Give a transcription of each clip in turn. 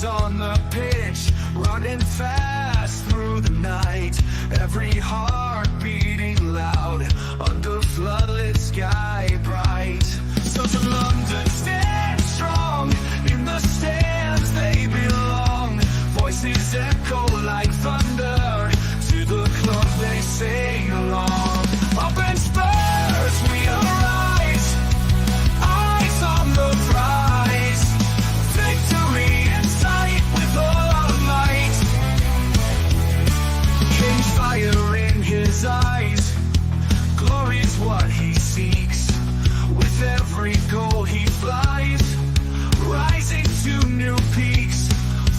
on the pitch, running fast through the night. Every heart beating loud under floodlit sky bright. So to London, stand strong. In the stands they belong. Voices echo like thunder. To the club they sing along. Up in Spurs we arise. Eyes on the prize. Victory in sight with all our might. King's fire in his eyes. Glory's what he seeks. With every goal he flies, rising to new peaks.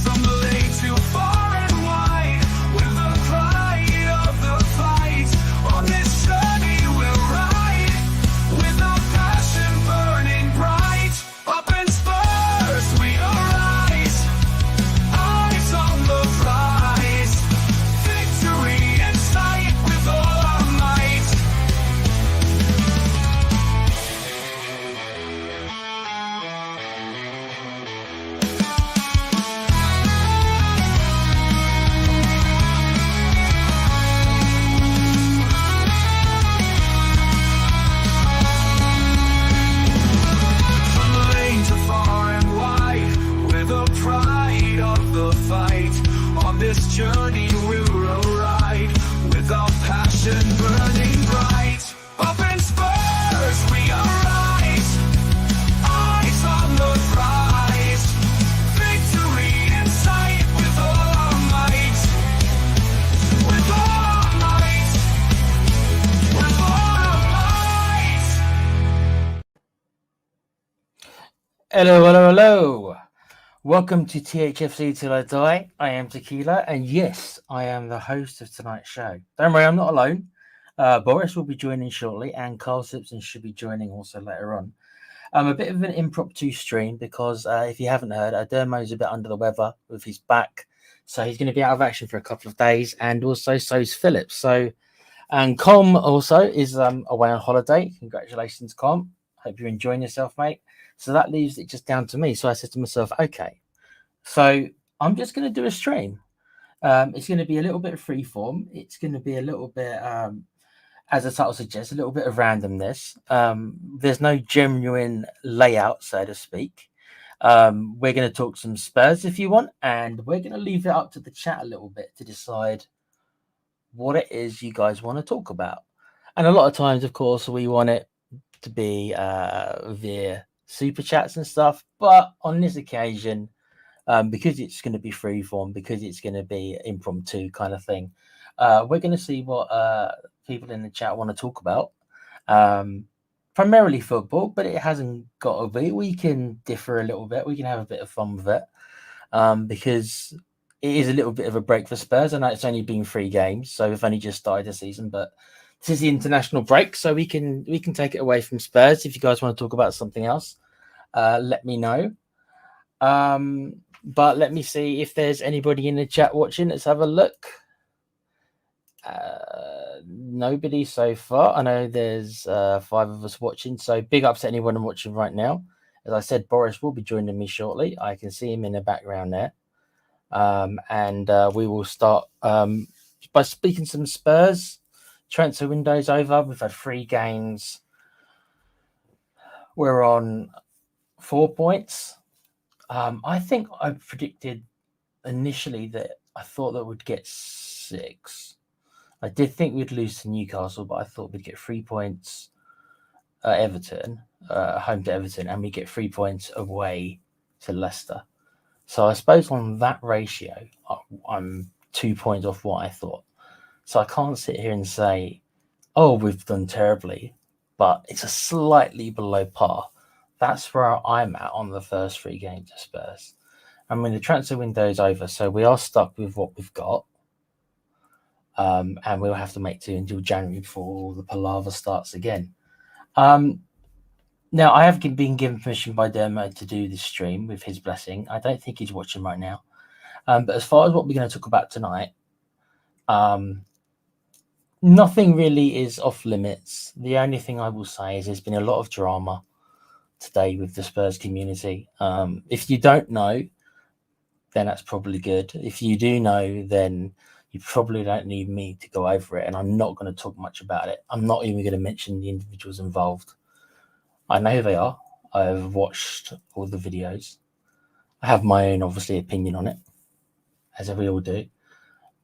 From the lake to far and wide, with the pride of the fight. On this journey we'll ride, with our passion burning bright. Up in Spurs we arise, eyes on the prize. Victory in sight with all our might. From the lane to far and wide, with the pride of the fight. On this journey we'll ride, with our passion burning bright. Up in Spurs we arise, eyes on the prize. Victory in sight with all our might. With all our might. With all our might. Hello. Welcome to THFC Till I Die. I am Tequila, and yes, I am the host of tonight's show. Don't worry, I'm not alone. Boris will be joining shortly, and Carl Simpson should be joining also later on. A bit of an impromptu stream because if you haven't heard, Dermo's a bit under the weather with his back, so he's going to be out of action for a couple of days, and also so is Phillips. So, and Com also is away on holiday. Congratulations, Com. Hope you're enjoying yourself, mate. So that leaves it just down to me. So I said to myself, okay, so I'm just going to do a stream. It's going to be a little bit of freeform. It's going to be a little bit, as the title suggests, a little bit of randomness. There's no genuine layout, so to speak. We're going to talk some Spurs if you want, and we're going to leave it up to the chat a little bit to decide what it is you guys want to talk about. And a lot of times, of course, we want it to be via super chats and stuff, but on this occasion, because it's going to be freeform, because it's going to be impromptu kind of thing, we're going to see what people in the chat want to talk about. Primarily football, but it hasn't got to be. We can differ a little bit. We can have a bit of fun with it, because it is a little bit of a break for Spurs. I know it's only been 3 games, so we've only just started the season, but this is the international break, so we can take it away from Spurs. If you guys want to talk about something else, let me know. But let me see if there's anybody in the chat watching. Let's have a look. Nobody so far. I know there's 5 of us watching, so big ups to anyone watching right now. As I said, Boris will be joining me shortly. I can see him in the background there. And we will start by speaking some Spurs. Transfer window's over. We've had 3 games. We're on 4 points. I think I predicted initially that I thought that we'd get 6. I did think we'd lose to Newcastle, but I thought we'd get 3 points at Everton, home to Everton, and we get 3 points away to Leicester. So I suppose on that ratio, I'm 2 points off what I thought. So I can't sit here and say, oh, we've done terribly, but it's a slightly below par. That's where I'm at on the first 3 games of Spurs. I mean, the transfer window is over, so we are stuck with what we've got. And we'll have to make do until January before the palaver starts again. Now, I have been given permission by Dermo to do this stream with his blessing. I don't think he's watching right now. But as far as what we're going to talk about tonight, nothing really is off limits. The only thing I will say is there's been a lot of drama today with the Spurs community. If you don't know, then that's probably good. If you do know, then you probably don't need me to go over it, and I'm not going to talk much about it. I'm not even going to mention the individuals involved. I know who they are. I've watched all the videos. I have my own, obviously, opinion on it, as we all do.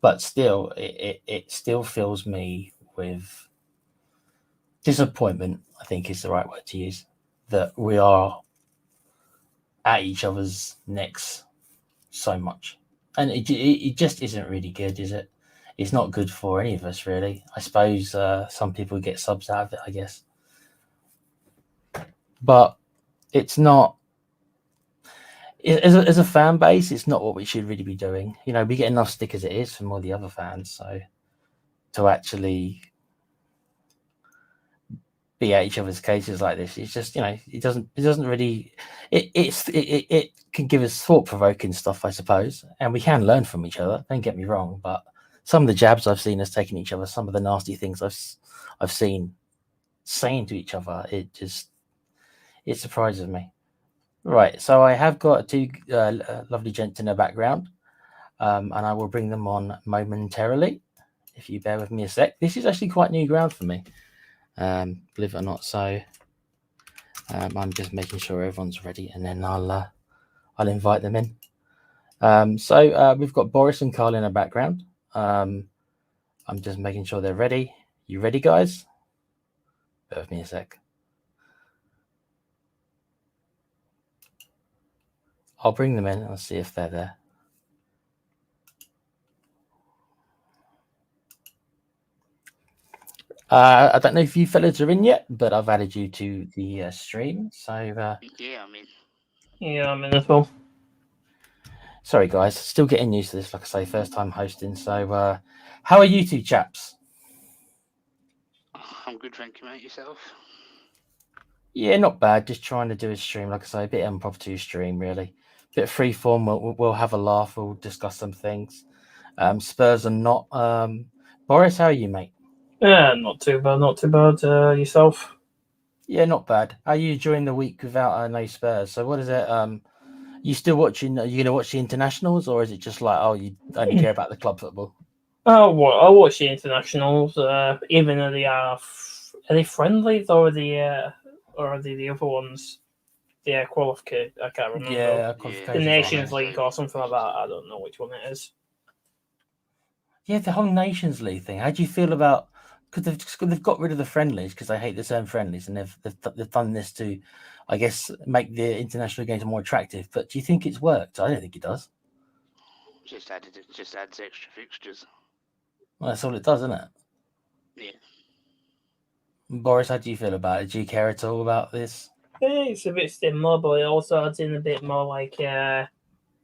But still, it still fills me with disappointment, I think is the right word to use, that we are at each other's necks so much. And it just isn't really good, is it? It's not good for any of us, really. I suppose some people get subs out of it, I guess. But it's not, as a fan base, it's not what we should really be doing. You know, we get enough stick as it is from all the other fans. So to actually be at each other's cases like this, it's just, you know, it doesn't really, it can give us thought-provoking stuff, I suppose, and we can learn from each other, don't get me wrong, but some of the jabs I've seen us taking each other, some of the nasty things I've seen saying to each other, it surprises me. Right, so I have got two lovely gents in the background, and I will bring them on momentarily, if you bear with me a sec. This is actually quite new ground for me, believe it or not. So I'm just making sure everyone's ready, and then I'll invite them in. So we've got Boris and Carl in the background. I'm just making sure they're ready. You ready, guys? Bear with me a sec. I'll bring them in. I'll see if they're there. I don't know if you fellas are in yet, but I've added you to the stream. So yeah, I'm in. Yeah, I'm in as well. Sorry, guys. Still getting used to this. Like I say, first time hosting. So how are you two chaps? I'm good, thank you, mate. Yourself? Yeah, not bad. Just trying to do a stream, like I say, a bit impromptu stream, really. Bit free form. We'll have a laugh. We'll discuss some things. Spurs are not. Boris, how are you, mate? Yeah, not too bad. Not too bad. Yourself? Yeah, not bad. How are you enjoying the week without no Spurs? So what is it? You still watching? Are you going to watch the internationals, or is it just like, oh, you only care about the club football? I watch the internationals. Even though are they friendlies or the other ones? Yeah, qualification. I can't remember. Yeah, the Nations League or something like that. I don't know which one it is. Yeah, the whole Nations League thing. How do you feel about? Because they've got rid of the friendlies because they hate the term friendlies, and they've done this to, I guess, make the international games more attractive. But do you think it's worked? I don't think it does. Just adds extra fixtures. Well, that's all it does, isn't it? Yeah. Boris, how do you feel about it? Do you care at all about this? Yeah, it's a bit similar, but it also adds in a bit more like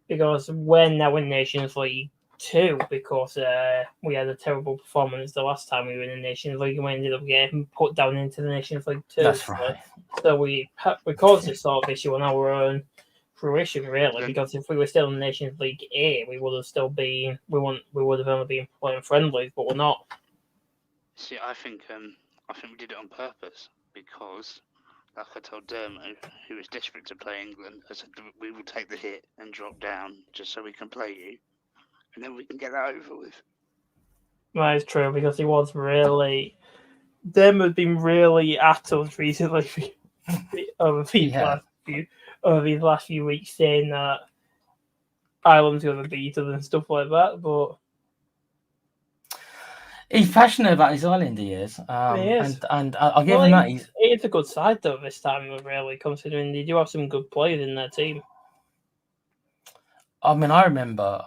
because we're now in Nations League 2 because we had a terrible performance the last time we were in the Nations League and we ended up getting put down into the Nations League 2. That's right. So we caused this sort of issue on our own fruition, really, because if we were still in Nations League A, we would have still been we would have only been playing friendlies, but we're not. See, I think we did it on purpose because, like I told Dermo, who was desperate to play England, I said we will take the hit and drop down just so we can play you, and then we can get that over with. That is true because he was really. Dermo had been really at us recently over these last few weeks, saying that Ireland's going to beat us and stuff like that, but. He's passionate about his island, he is. He is. And I'll give him that. It's a good side, though, this time, really, considering they do have some good players in their team. I mean, I remember,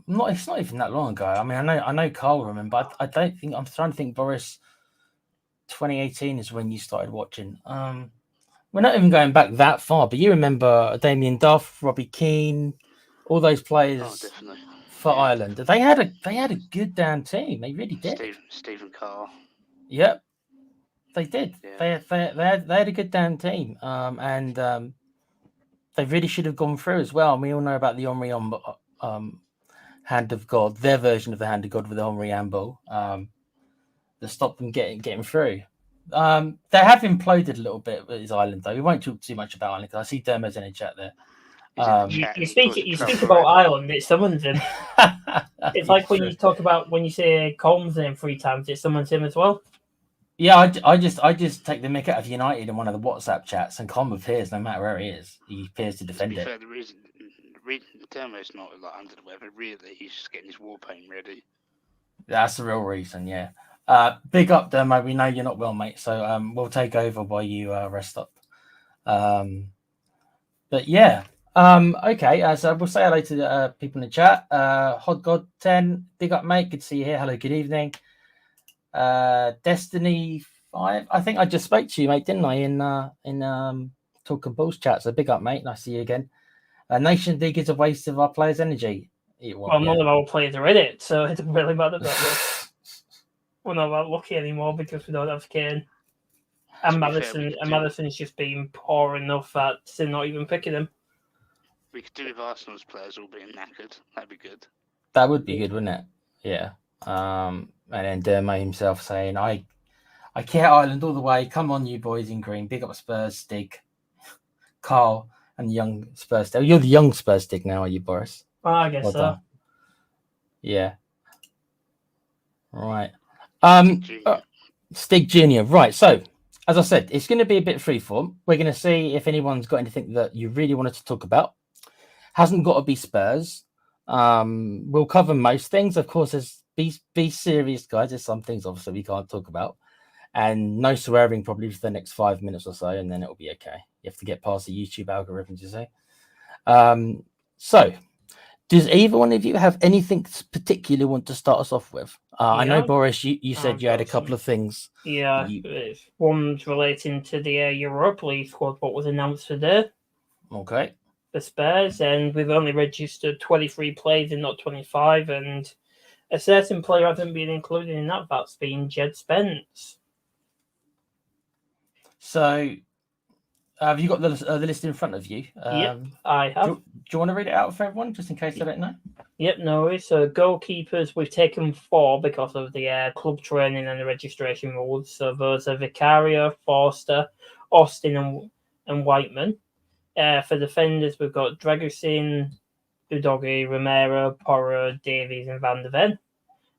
it's not even that long ago. I mean, I know Carl will remember, but I don't think, I'm trying to think, Boris, 2018 is when you started watching. We're not even going back that far, but you remember Damien Duff, Robbie Keane, all those players for Ireland. They had a good damn team. They really did. Stephen Carr. Yep, they did. Yeah. They had a good damn team. And they really should have gone through as well. And we all know about the Henry hand of God, their version of the hand of God with the Henry handball that stopped them getting through. They have imploded a little bit with his Ireland, though. We won't talk too much about Ireland because I see Dermot's in a chat there. You speak about Ireland, it summons him. It's like when you talk about when you say Coleman's name 3 times, it summons him as well. Yeah, I just take the mick out of United in one of the WhatsApp chats, and Coleman appears no matter where he is. He appears to defend it. Fair, the reason Dermo's not like under the weather, really. He's just getting his war paint ready. That's the real reason, yeah. Big up, Dermo. We know you're not well, mate. So we'll take over while you rest up. But yeah. Okay. So we'll say hello to the people in the chat. Hot God 10, big up, mate. Good to see you here. Hello, good evening. Destiny 5. I think I just spoke to you, mate, didn't I? In Talking Bulls chat. So big up, mate. Nice to see you again. Nation League is a waste of our players' energy. None of our players are in it, so it doesn't really matter that much. We're not that lucky anymore because we don't have Kane. And Madison's just been poor enough that they're not even picking him. We could do with Arsenal's players all being knackered. That'd be good. That would be good, wouldn't it? Yeah. And then Dermo himself saying, I care Ireland all the way. Come on, you boys in green. Big up Spurs, Stig, Carl, and the young Spurs. You're the young Spurs Stig now, are you, Boris? I guess so. Yeah. Right. Stig Junior. Right. So, as I said, it's going to be a bit freeform. We're going to see if anyone's got anything that you really wanted to talk about. Hasn't got to be Spurs. We'll cover most things. Of course, be serious, guys. There's some things obviously we can't talk about. And no swearing probably for the next 5 minutes or so, and then it'll be okay. You have to get past the YouTube algorithm, you say. So, does either one of you have anything particular want to start us off with? I know, Boris, you said you had a couple of things. Yeah, one's relating to the Europa League squad, what was announced today. Okay. The Spurs, and we've only registered 23 players and not 25, and a certain player hasn't been included in that. That's been Jed Spence. So, have you got the list in front of you? Yep, I have. Do you want to read it out for everyone, just in case they don't know? Yep, no worries. So, goalkeepers, we've taken 4 because of the club training and the registration rules. So, those are Vicario, Forster, Austin, and Whiteman. For defenders, we've got Dragusin, Udogi, Romero, Porro, Davies, and Van der Ven.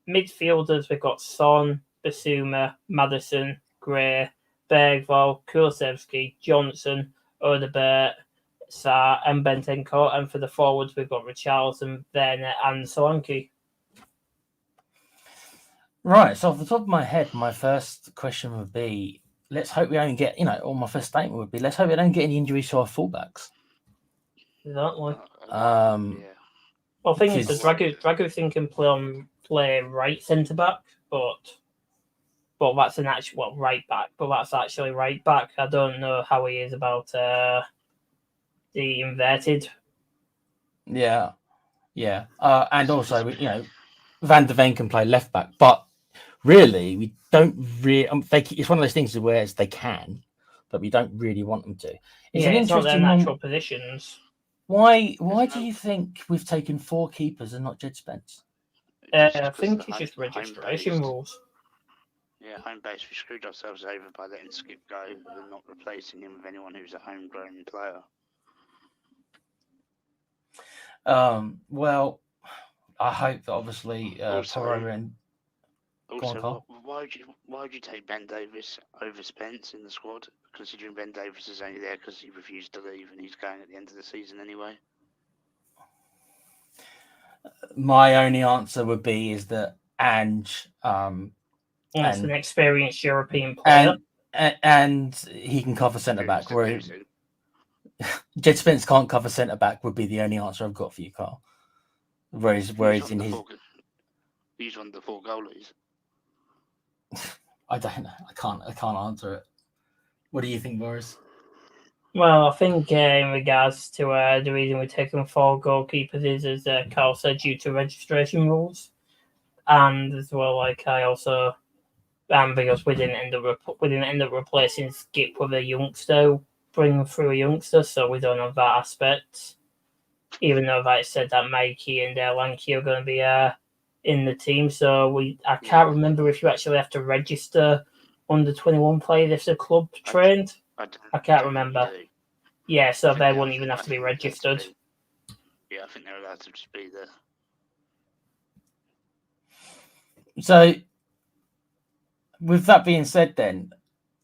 Midfielders, we've got Son, Basuma, Madison, Gray, Bergvall, Kulusevski, Johnson, Odebert, Sarr, and Bentencourt. And for the forwards, we've got Richarlison, Werner, and Solanke. Right. So, off the top of my head, my first question would be, let's hope we don't get, or my first statement would be, let's hope we don't get any injuries to our fullbacks. Exactly. Yeah. Well, the thing is, Dragusin can play right centre back, but that's an actual right back. But that's actually right back. I don't know how he is about the inverted. Yeah. And also, Van der Ven can play left back, but really, we don't really. It's one of those things where they can, but we don't really want them to. It's not their natural positions. Why do you think we've taken 4 keepers and not Jed Spence? I think it's just registration rules. Yeah, home base. We screwed ourselves over by letting Skip go and not replacing him with anyone who's a homegrown player. Well, I hope that obviously Porro and. Also, why would you take Ben Davis over Spence in the squad? Considering Ben Davis is only there because he refused to leave and he's going at the end of the season anyway. My only answer would be is that Ange, That's an experienced European player, and he can cover centre back. Where Jed Spence can't cover centre back would be the only answer I've got for you, Carl. Whereas in his, he's one of the 4 goalies. I don't know. I can't answer it. What do you think, Boris? Well, I think in regards to the reason we're taking 4 goalkeepers is, as Carl said, due to registration rules, and as well, because we didn't end up replacing Skip with a youngster, bringing through a youngster, so we don't have that aspect. Even though I said that Mikey and Lanky are going to be in the team, so I can't remember if you actually have to register under 21 players if the club trained. I can't remember. Yeah, so they wouldn't even have to be registered. Yeah, I think they're allowed to just be there. So, with that being said, then,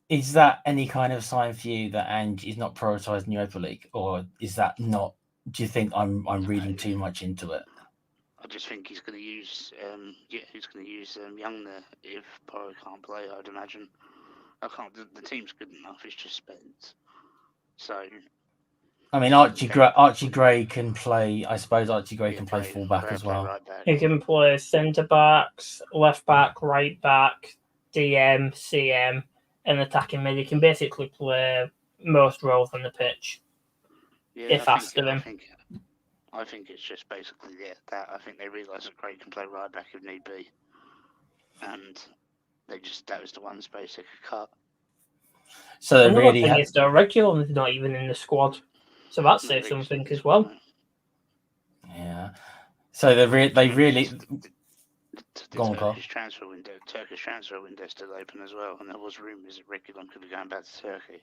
is that any kind of sign for you that Ange is not prioritising Europa League, or is that not? Do you think I'm reading too much into it? I just think he's going to use Young there if Porro can't play. I'd imagine. I can't. The team's good enough. It's just Spence. So. I mean, Archie Gray can play. I suppose Archie Gray can play fullback as well. Right back. He can play centre backs, left back, right back, DM, CM, and attacking mid. He can basically play most roles on the pitch. Yeah, if asked of him. I think it's just basically that. I think they realise that Gray can play right back if need be, and that was the one space they could cut. So they really is the regular is not even in the squad, so that says something as well. Yeah. So they really. Turkish transfer window still open as well, and there was rumours that Regulon could be going back to Turkey.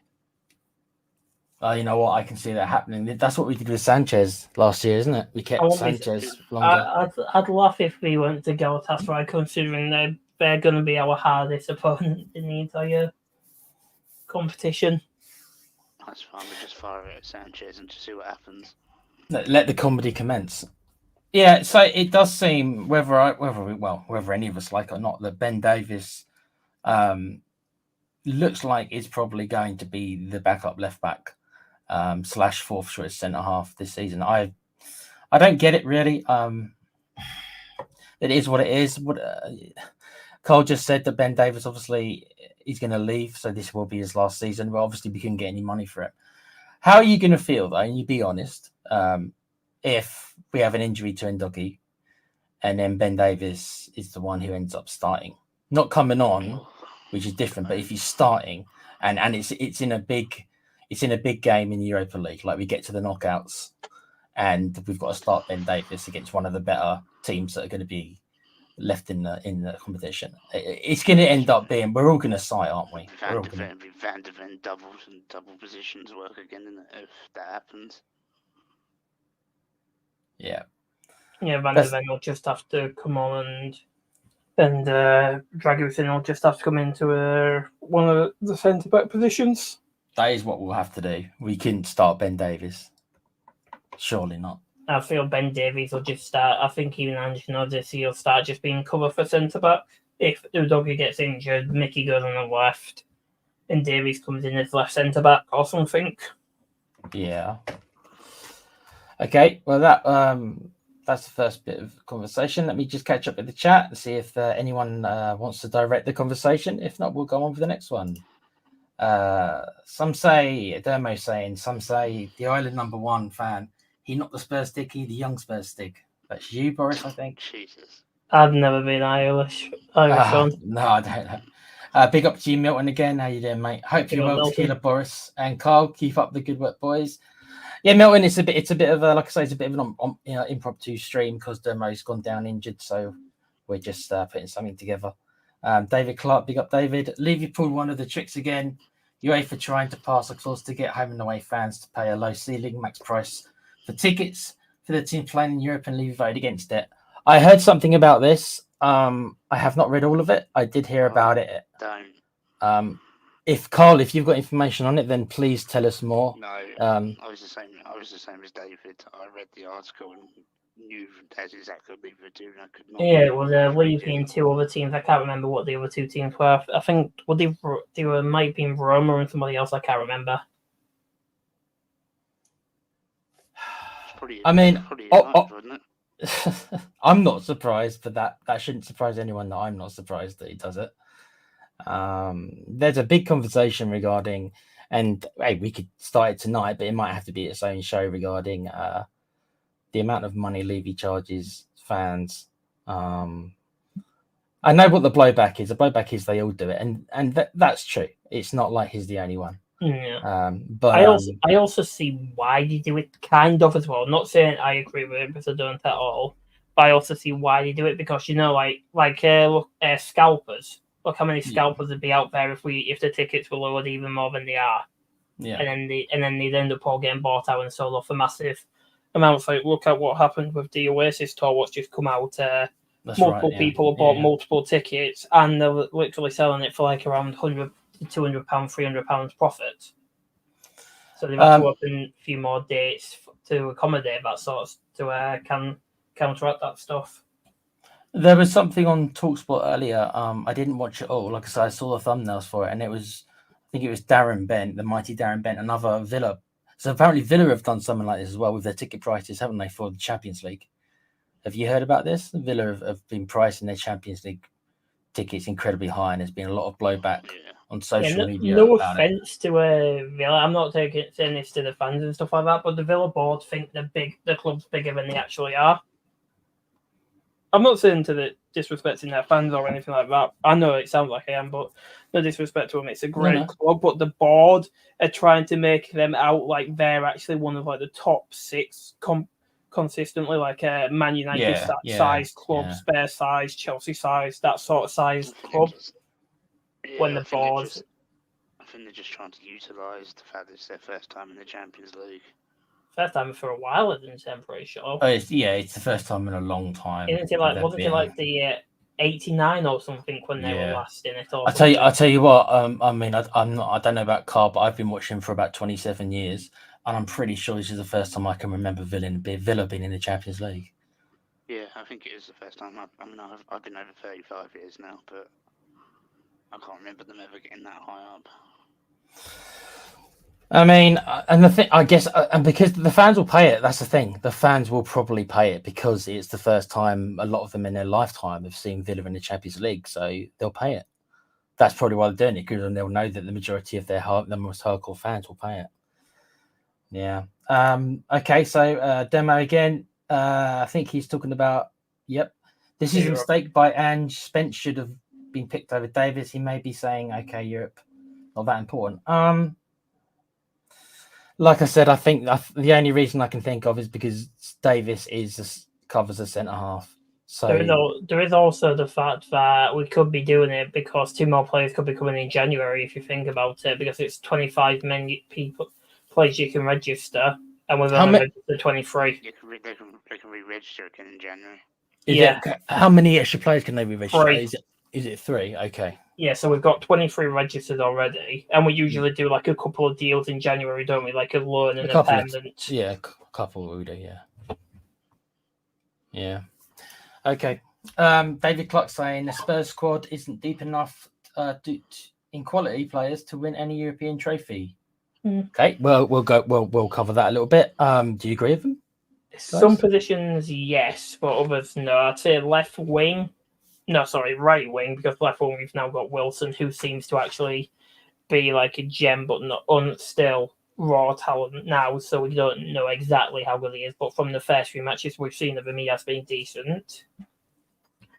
You know what? I can see that happening. That's what we did with Sanchez last year, isn't it? We kept Sanchez longer. I'd laugh if we went to Galatasaray, considering they're going to be our hardest opponent in the entire competition. That's fine. We just fire it at Sanchez and just see what happens. Let the comedy commence. Yeah, so it does seem whether any of us like it or not, that Ben Davies looks like it's probably going to be the backup left back / fourth choice centre half this season. I don't get it really. It is what it is. Cole just said that Ben Davies obviously he's going to leave, so this will be his last season. But obviously we couldn't get any money for it. How are you going to feel though? And you be honest. If we have an injury to Ndogi, and then Ben Davies is the one who ends up starting, not coming on, which is different. But if he's starting, and it's in a big game in the Europa League, like we get to the knockouts, and we've got to start Ben Davies against one of the better teams that are going to be left in the competition. It's going to end up being we're all going to sigh, aren't we? Van de Ven doubles and double positions work again if that happens. Yeah. Yeah, Van de Ven will just have to come on and Dragutin will just have to come into one of the centre back positions. That is what we'll have to do. We couldn't start Ben Davies. Surely not. I feel Ben Davies will just start. I think even Ange knows this. He'll start just being cover for centre back. If Udogie gets injured, Mickey goes on the left, and Davies comes in as left centre back or something. Yeah. Okay. Well, that's the first bit of conversation. Let me just catch up with the chat and see if anyone wants to direct the conversation. If not, we'll go on for the next one. Some say Dermo saying. Some say the Island #1 fan. He not the Spurs stick, he the young Spurs stick. That's you, Boris, I think. Jesus. I've never been Irish fan. No, I don't know. Big up to you, Milton, again. How you doing, mate? Hope you're well, Tequila, Boris, and Carl. Keep up the good work, boys. Yeah, Milton, it's a bit of a, like I say, it's a bit of an impromptu stream because Dermo's gone down injured, so we're just putting something together. David Clark, big up, David. Liverpool, one of the tricks again. UEFA trying to pass a clause to get home and away fans to pay a low ceiling max price for tickets for the team playing in Europe, and Levy voted against it. I heard something about this. I have not read all of it. I did hear about it. Don't. If Carl, if you've got information on it, then please tell us more. No, I was the same as David. I read the article and knew that's exactly what Levy were doing. I could not. Yeah, it was Levy and two other teams. I can't remember what the other two teams were. I think they might be Roma and somebody else. I can't remember. I'm not surprised, but that shouldn't surprise anyone that I'm not surprised that he does it. There's a big conversation regarding, and hey, we could start it tonight, but it might have to be its own show regarding the amount of money Levy charges fans. I know what the blowback is. The blowback is they all do it, and that's true. It's not like he's the only one. Yeah. But I also see why they do it kind of as well. Not saying I agree with it because I don't at all, but I also see why they do it because look, scalpers. Look how many scalpers would be out there if the tickets were lowered even more than they are. Yeah. And then they'd end up all getting bought out and sold off for massive amounts. Like, look at what happened with the Oasis tour, what's just come out. That's Multiple right, yeah. people have bought Yeah. multiple tickets, and they're literally selling it for like around £100 to £200, £300 profit. So they've had to open a few more dates to accommodate that sort of to counteract that stuff. There was something on TalkSport earlier. I didn't watch it all. Like I said, I saw the thumbnails for it, and I think it was Darren Bent, the mighty Darren Bent, another Villa. So apparently Villa have done something like this as well with their ticket prices, haven't they, for the Champions League? Have you heard about this? Villa have been pricing their Champions League tickets incredibly high, and there's been a lot of blowback on social media. No offense to Villa, I'm not saying this to the fans and stuff like that, but the Villa board think the club's bigger than they actually are. I'm not saying to the disrespecting their fans or anything like that. I know it sounds like I am, but no disrespect to them. It's a great club, but the board are trying to make them out like they're actually one of like the top 6 consistently, like a Man United size club, Spurs size, Chelsea size, that sort of size club. When the board, I think they're just trying to utilise the fact that it's their first time in the Champions League. First time for a while, I didn't say, I'm pretty sure. Oh, it's the first time in a long time. Wasn't it like the 89 or something when they were last in it? I tell you what. I mean, I don't know about Carl, but I've been watching for about 27 years, and I'm pretty sure this is the first time I can remember Villa being in the Champions League. Yeah, I think it is the first time. I've been over 35 years now, but I can't remember them ever getting that high up. I mean, and the thing, I guess, and because the fans will pay it, that's the thing. The fans will probably pay it because it's the first time a lot of them in their lifetime have seen Villa in the Champions League, so they'll pay it. That's probably why they're doing it, because they'll know that the majority of the most hardcore fans will pay it. Yeah. Okay, so Demo again. I think he's talking about, this is a mistake by Ange. Spence should have been picked over Davis. He may be saying, okay, Europe, not that important. Like I said, I think the only reason I can think of is because Davis covers a centre half. So there is also the fact that we could be doing it because 2 more players could be coming in January, if you think about it, because it's 25 players you can register, and we've only registered 23. They can re-register again in January. How many extra players can they re-register? 3. Is it 3? Okay. Yeah, so we've got 23 registered already, and we usually do like a couple of deals in January, don't we? Like a loan and a payment. A couple we do, yeah. Okay. David Clark saying the Spurs squad isn't deep enough in quality players to win any European trophy. Okay, well we'll cover that a little bit. Do you agree with them? Some positions, yes, but others, no. I'd say right wing, because left wing we've now got Wilson, who seems to actually be like a gem, but not still raw talent now. So we don't know exactly how good he is. But from the first few matches we've seen of him, he has been decent,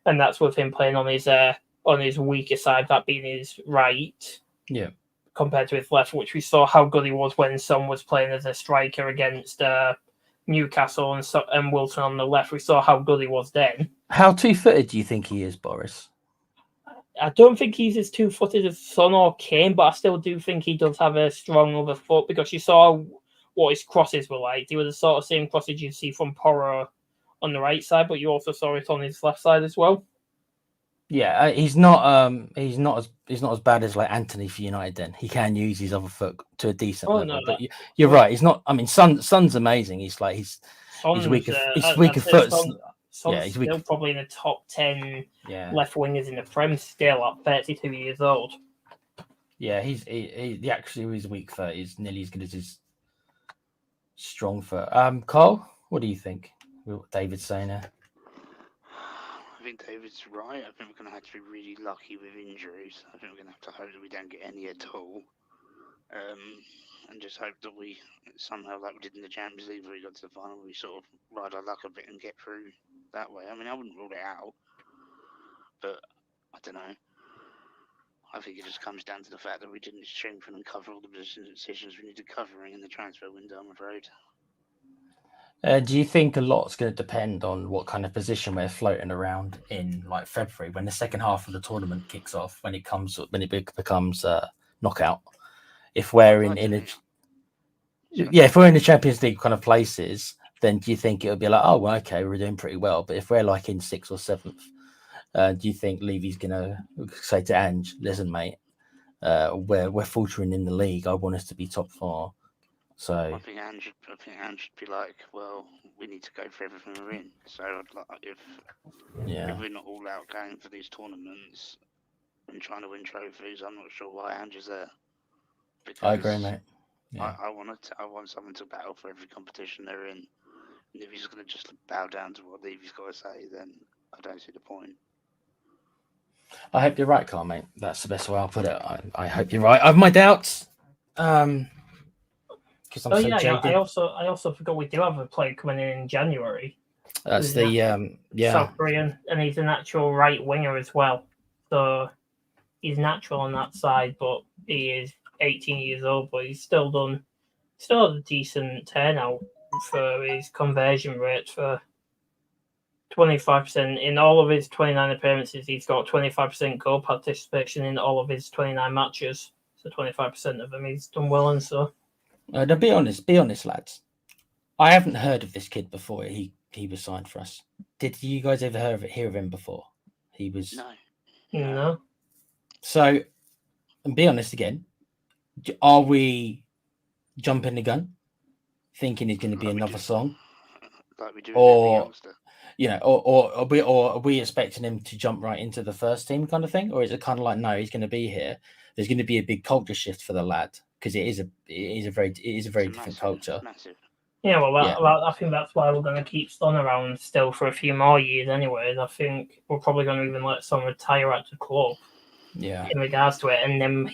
and that's with him playing on his weaker side, that being his right. Yeah. Compared to his left, which we saw how good he was when Son was playing as a striker against Newcastle and Wilson on the left. We saw how good he was then. How 2-footed do you think he is, Boris? I don't think he's as 2-footed as Son or Kane, but I still do think he does have a strong other foot, because you saw what his crosses were like. They were the sort of same crosses you see from Porro on the right side, but you also saw it on his left side as well. Yeah, he's not as bad as like Anthony for United. Then he can use his other foot to a decent level. No, but you're right. He's not. I mean, Son's amazing. He's weaker. His weaker foot. Son's still probably in the top 10 left wingers in the Prem still at 32 years old. Yeah, he actually his weak foot is nearly as good as his strong foot. Carl, what do you think? What David's saying there? I think David's right. I think we're going to have to be really lucky with injuries. I think we're going to have to hope that we don't get any at all. And just hope that we somehow, like we did in the Champions League, where we got to the final, we sort of ride our luck a bit and get through that way. I mean, I wouldn't rule it out, but I don't know. I think it just comes down to the fact that we didn't strengthen and cover all the positions we needed covering in the transfer window, I'm afraid. Do you think a lot's going to depend on what kind of position we're floating around in, like February, when the second half of the tournament kicks off, when it becomes knockout? If we're if we're in the Champions League kind of places, then do you think it would be like, oh, well, okay, we're doing pretty well? But if we're like in 6th or 7th, do you think Levy's going to say to Ange, listen, mate, we're faltering in the league. I want us to be top 4. So I think Ange should be like, well, we need to go for everything we're in. So if we're not all out going for these tournaments and trying to win trophies, I'm not sure why Ange is there. Because I agree, mate. Yeah. I want someone to battle for every competition they're in. And if he's going to just bow down to what Levy's got to say, then I don't see the point. I hope you're right, Carl, mate. That's the best way I'll put it. I hope you're right. I have my doubts. Because I'm so jaded. I also forgot we do have a player coming in January. That's the South Korean, and he's an actual right winger as well. So he's natural on that side, but he is 18 years old, but he's still had a decent turnout for his conversion rate for 25%. In all of his 29 appearances, he's got 25% goal participation in all of his 29 matches. So 25% of them he's done well in. So to be honest, lads. I haven't heard of this kid before he was signed for us. Did you guys ever hear of him before? He was no. So, and be honest again. Are we jumping the gun, thinking it's going to be another song, like we do, or are we expecting him to jump right into the first team kind of thing, or is it kind of like, no, he's going to be here? There's going to be a big culture shift for the lad because it is a very different culture. Massive. Yeah, I think that's why we're going to keep Son around still for a few more years. Anyways, I think we're probably going to even let Son retire at the club. Yeah. In regards to it, and then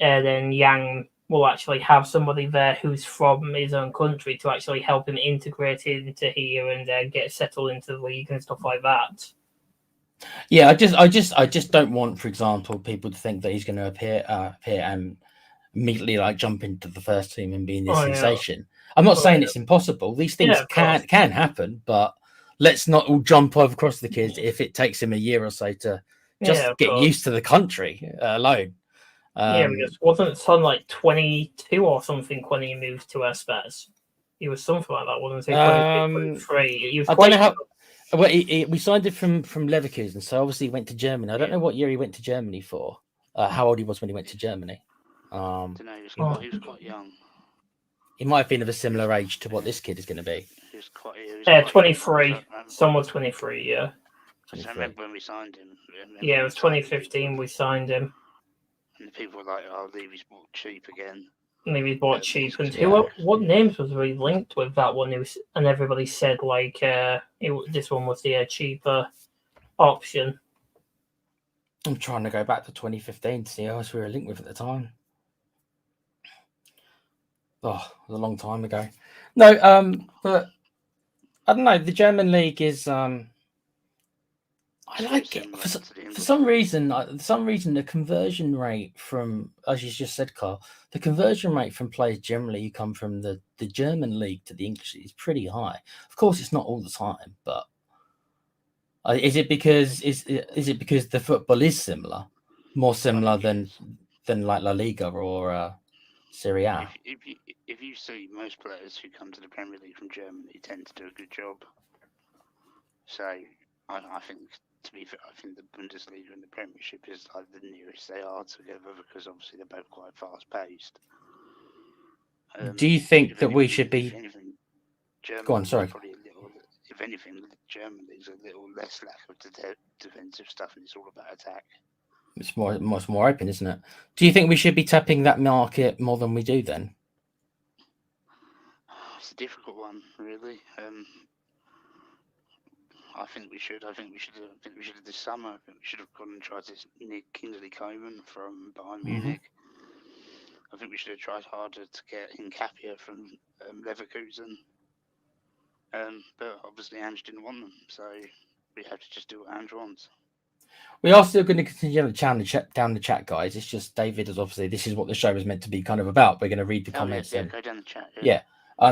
then Yang will actually have somebody there who's from his own country to actually help him integrate into here and get settled into the league and stuff like that. Yeah, I just don't want, for example, people to think that he's going to appear and immediately like jump into the first team and be this sensation. I'm not saying it's impossible. These things can happen, but let's not all jump over across the kids if it takes him a year or so to just get used to the country alone. Because wasn't Son like 22 or something when he moved to Spurs? He was something like that, wasn't he? 23. He was I don't know how. Well, we signed it from Leverkusen, so obviously he went to Germany. I don't know what year he went to Germany for. How old he was when he went to Germany. I don't know. He was quite young. He might have been of a similar age to what this kid is going to be. He was quite 23. Son was 23. Yeah. I remember when we signed him. Yeah, it was 2015 we signed him. And the people were like, oh, Levy's bought cheap again. Levy's bought cheap. And what names was he linked with that one? And everybody said, like, this one was the cheaper option. I'm trying to go back to 2015 to see who else we were linked with at the time. Oh, it was a long time ago. No, but I don't know. The German league is... I like it for some reason. The conversion rate from, as you just said, Carl, the conversion rate from players generally who come from the German league to the English league is pretty high. Of course, it's not all the time, but is it because the football is more similar than like La Liga or Serie A? If you see most players who come to the Premier League from Germany tend to do a good job. So I think. To be fair, I think the Bundesliga and the Premiership is like the nearest they are together because obviously they're both quite fast paced. Do you think that we should be? Go on, sorry. If anything, German league's a little less lack of defensive stuff, and it's all about attack. It's more open, isn't it? Do you think we should be tapping that market more than we do then? It's a difficult one, really. I think we should have this summer. I think we should have gone and tried to nick Kingsley Coman from Bayern Munich. I think we should have tried harder to get Nkapia from Leverkusen. But obviously Ange didn't want them, so we have to just do what Ange wants. We are still going to continue down the chat, guys. It's just David is obviously, this is what the show is meant to be kind of about. We're going to read the comments. Yeah, go down the chat. Yeah.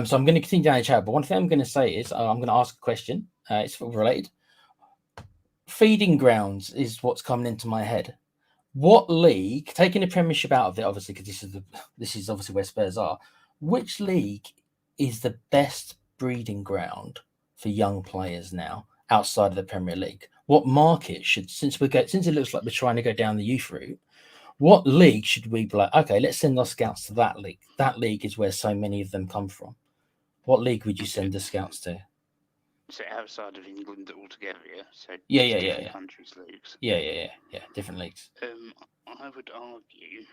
So I'm going to continue down the chat, but one thing I'm going to say is I'm going to ask a question. It's football related. Feeding grounds is what's coming into my head. What league, taking the Premiership out of it, obviously, because this is obviously where Spurs are. Which league is the best breeding ground for young players now outside of the Premier League? What market should, since it looks like we're trying to go down the youth route, what league should we be like, okay, let's send our scouts to that league. That league is where so many of them come from. What league would you send the scouts to? So outside of England altogether, yeah? So Yeah. countries' leagues. Yeah. Different leagues. I would argue, if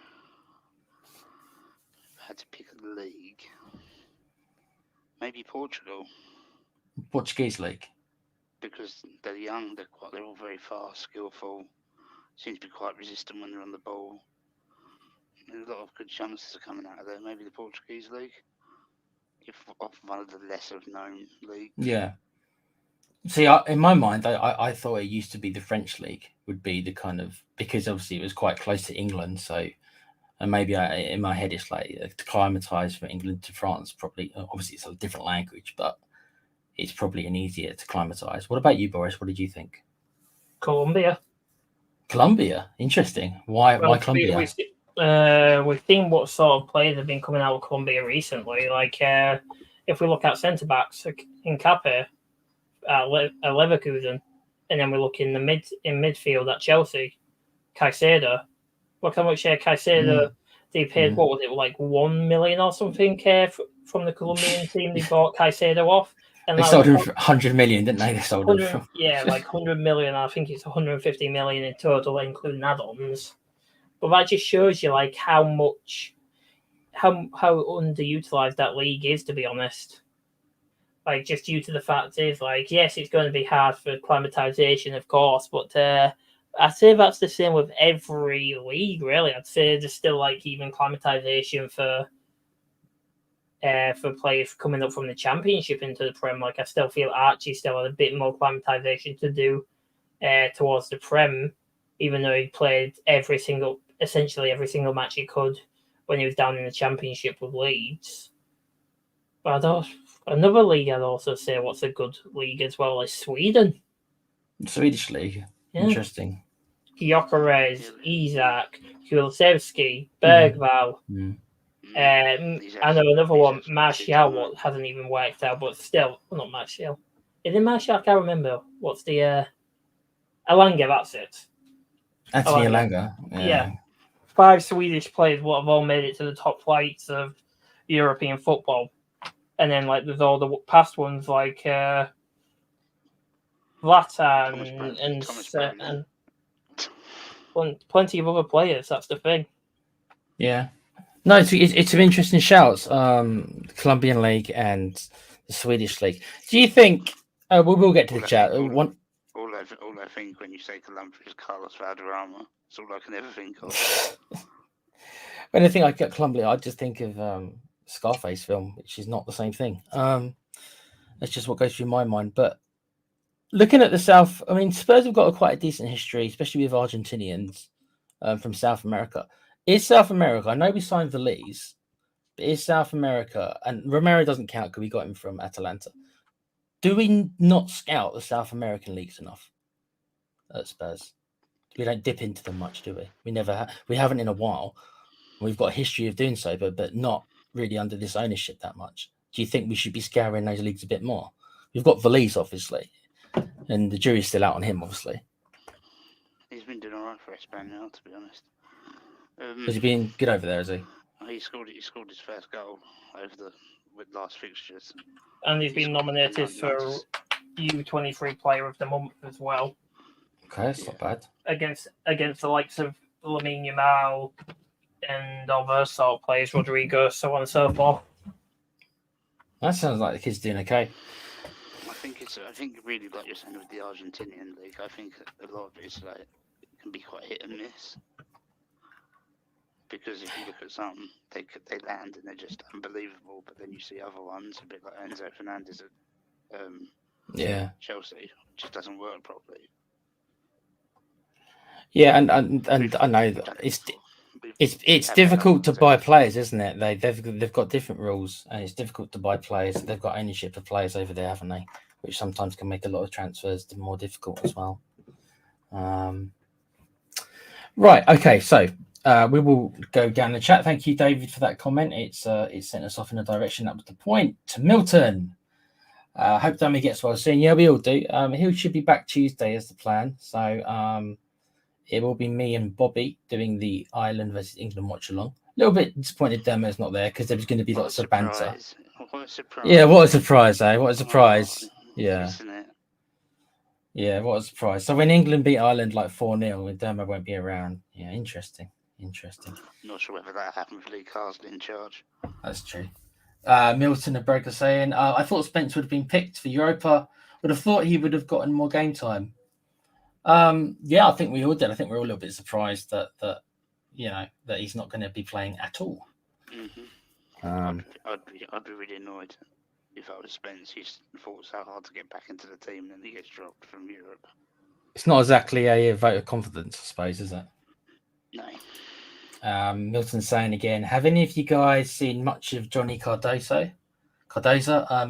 I had to pick a league, maybe Portugal, Portuguese league. because they're young, they're all very fast, skillful, seem to be quite resistant when they're on the ball. There's a lot of good youngsters are coming out of there. Maybe the Portuguese league, if off one of the lesser known leagues. Yeah. See, in my mind, I thought it used to be the French league would be the kind of, because obviously it was quite close to England. So, and maybe in my head, it's like to acclimatise from England to France, probably, obviously it's a different language, but it's probably an easier to acclimatise. What about you, Boris? What did you think? Colombia. Colombia, interesting. Why Colombia? We've seen what sort of players have been coming out of Colombia recently. Like, if we look at centre backs in Cape at Leverkusen, and then we look in midfield at Chelsea, Caicedo. Look how much Caicedo they paid. What was it, like 1 million or something? From the Colombian team, they bought Caicedo off. And they sold him for 100 million, didn't they? They sold him for... Yeah, like 100 million. I think it's 150 million in total, including add-ons. But that just shows you like how underutilized that league is, to be honest. Like, just due to the fact is, like, yes, it's going to be hard for acclimatization, of course, but I'd say that's the same with every league, really. I'd say there's still like even acclimatization for players coming up from the Championship into the Prem. Like, I still feel Archie still had a bit more acclimatization to do towards the Prem, even though he played essentially every single match he could when he was down in the Championship with Leeds. But another league I'd also say what's a good league as well is Sweden. Swedish league. Yeah. Interesting. Gyökeres, Isak, Kulusevski, Bergvall. I know another one, Martial, hasn't even worked out, but still, not Martial. Is it Martial? I can't remember. What's the Alanga? That's it. Anthony Alanga. Yeah. 5 Swedish players what have all made it to the top flights of European football, and then like there's all the past ones like Zlatan and plenty of other players. That's the thing. Yeah. No, it's some interesting shouts. The Colombian league and the Swedish league. Do you think? We'll get to the chat. All I think when you say Colombia is Carlos Valderrama. That's all I can ever think of. When I think I get Colombia, I just think of Scarface film, which is not the same thing. That's just what goes through my mind. But looking at the South, I mean, Spurs have got quite a decent history, especially with Argentinians from South America. Is South America? I know we signed Veliz, but is South America, and Romero doesn't count because we got him from Atalanta. Do we not scout the South American leagues enough at Spurs? We don't dip into them much, do we? We haven't in a while. We've got a history of doing so, but not really under this ownership that much. Do you think we should be scouring those leagues a bit more? We've got Veliz, obviously, and the jury's still out on him, obviously. He's been doing all right for Espanyol, to be honest. Has he been good over there, has he? He scored his first goal with last fixtures. And he's been nominated for U23 Player of the Month as well. Okay, that's not bad. Against the likes of Lamine Yamal and other sort of players, Rodrigo, so on and so forth. That sounds like the kid's doing okay. I think really like you're saying with the Argentinian league, I think a lot of it is like it can be quite hit and miss. Because if you look at some, they land and they're just unbelievable, but then you see other ones, a bit like Enzo Fernandez at Chelsea, it just doesn't work properly. Yeah, and I know that it's difficult to buy players, isn't it? They've got different rules, and it's difficult to buy players. They've got ownership of players over there, haven't they? Which sometimes can make a lot of transfers more difficult as well. Right. Okay. So. We will go down the chat. Thank you, David, for that comment. It's sent us off in a direction. That was the point. To Milton. Hope Dummy gets well soon. Yeah, we all do. He should be back Tuesday as the plan. So it will be me and Bobby doing the Ireland versus England watch along. A little bit disappointed Demo's not there because there was going to be lots of banter. What a surprise. Yeah, what a surprise, eh? What a surprise. Yeah. Isn't it? Yeah, what a surprise. So when England beat Ireland like 4-0, Dermo won't be around. Yeah, interesting. Not sure whether that happened with Lee Carsley in charge. That's true. Milton and Berger saying, I thought Spence would have been picked for Europa. Would have thought he would have gotten more game time. Yeah, I think we all did. I think we're all a little bit surprised that he's not going to be playing at all. Mm-hmm. I'd be really annoyed if I was Spence. He's fought so hard to get back into the team and then he gets dropped from Europe. It's not exactly a vote of confidence, I suppose, is it? No. Milton saying again, have any of you guys seen much of Johnny Cardoza?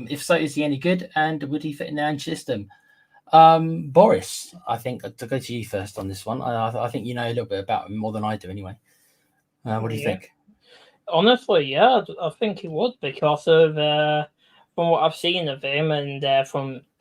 If so, is he any good? And would he fit in the Ange system? Boris, I think to go to you first on this one. I think you know a little bit about him more than I do anyway. What do you think? Honestly, yeah, I think he would because of from what I've seen of him and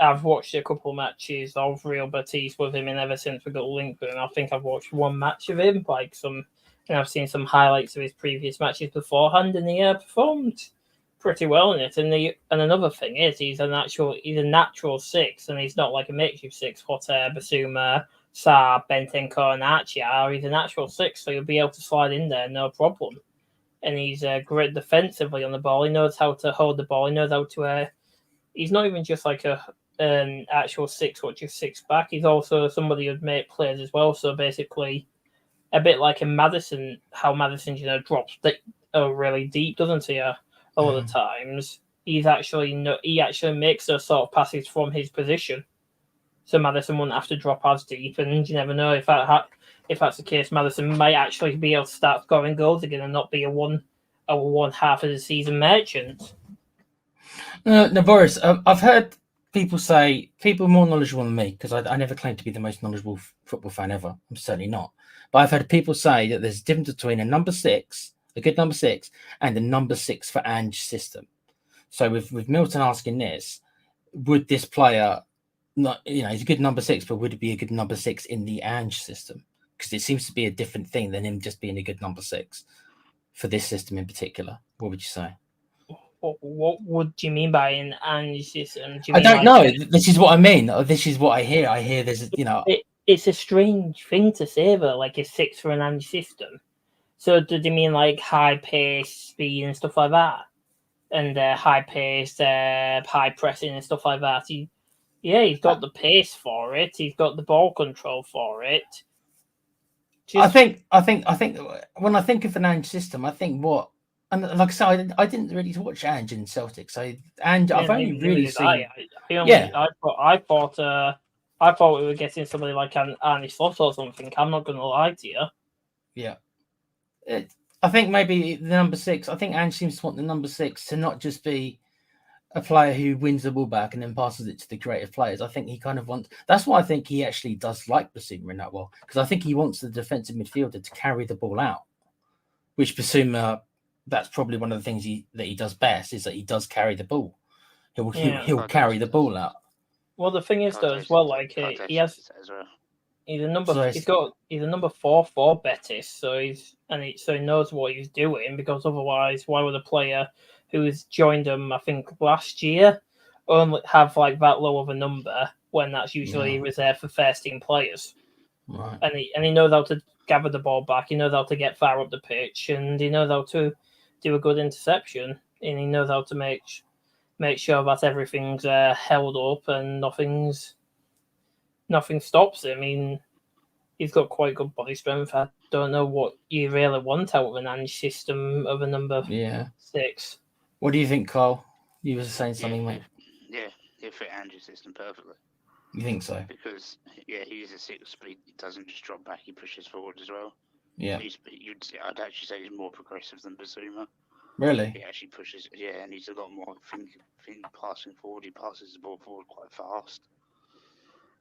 I've watched a couple of matches of Real Betis with him and ever since we got linked with him, I think I've watched one match of him, and I've seen some highlights of his previous matches beforehand and he performed pretty well in it. And another thing is he's a natural six and he's not like a makeshift six what Basuma, Sarr, Bentenko and Archie are. He's a natural six, so you'll be able to slide in there no problem. And he's great defensively on the ball. He knows how to hold the ball. He knows how to. He's not even just like a actual six or just six back. He's also somebody who'd make plays as well. So basically, a bit like in Maddison, how Maddison drops really deep, doesn't he? A lot of times, he actually makes those sort of passes from his position. So Maddison wouldn't have to drop as deep, and you never know if that's the case. Maddison might actually be able to start scoring goals again and not be a one half of the season merchant. No, Boris, I've heard people more knowledgeable than me, because I never claim to be the most knowledgeable football fan ever. I'm certainly not. But I've heard people say that there's a difference between a number six, a good number six, and a number six for Ange system. So with Milton asking this, would this player not, he's a good number six, but would it be a good number six in the Ange system? Because it seems to be a different thing than him just being a good number six for this system in particular. What would you say? What would you mean by an Ange system? I don't know. This is what I mean. This is what I hear. I hear there's, It's a strange thing to say, though, like a six for an Ange system. So do you mean like high pace, speed and stuff like that? And high pace, high pressing and stuff like that? He's got the pace for it. He's got the ball control for it. I think when I think of an Ange system, I think and like I said, I didn't really watch Ange in Celtic, so I've only really seen. I thought we were getting somebody like Arne Slot or something. I'm not going to lie to you. Yeah, I think maybe the number six. I think Ange seems to want the number six to not just be a player who wins the ball back and then passes it to the creative players. I think he kind of wants. That's why I think he actually does like Basuma in that well, because I think he wants the defensive midfielder to carry the ball out, which Basuma. That's probably one of the things that he does best is that he does carry the ball. He'll carry the ball out. Well, the thing is though, as well, like he's a number 4 for Betis, so he knows what he's doing, because otherwise, why would a player who's joined him, I think last year, only have like that low of a number when that's usually reserved for first team players? Right. And he knows how to gather the ball back. He knows how to get far up the pitch, and he knows how to do a good interception, and he knows how to make sure that everything's held up and nothing stops him. I mean, he's got quite good body strength. I don't know what you really want out of an Ange system of a number 6. What do you think, Carl? You were saying something, mate. Yeah, he'll fit Ange's system perfectly. You think so? Because he's a 6, but he doesn't just drop back; he pushes forward as well. Yeah, I'd actually say he's more progressive than Basuma. Really? He actually pushes, and he's a lot more passing forward. He passes the ball forward quite fast,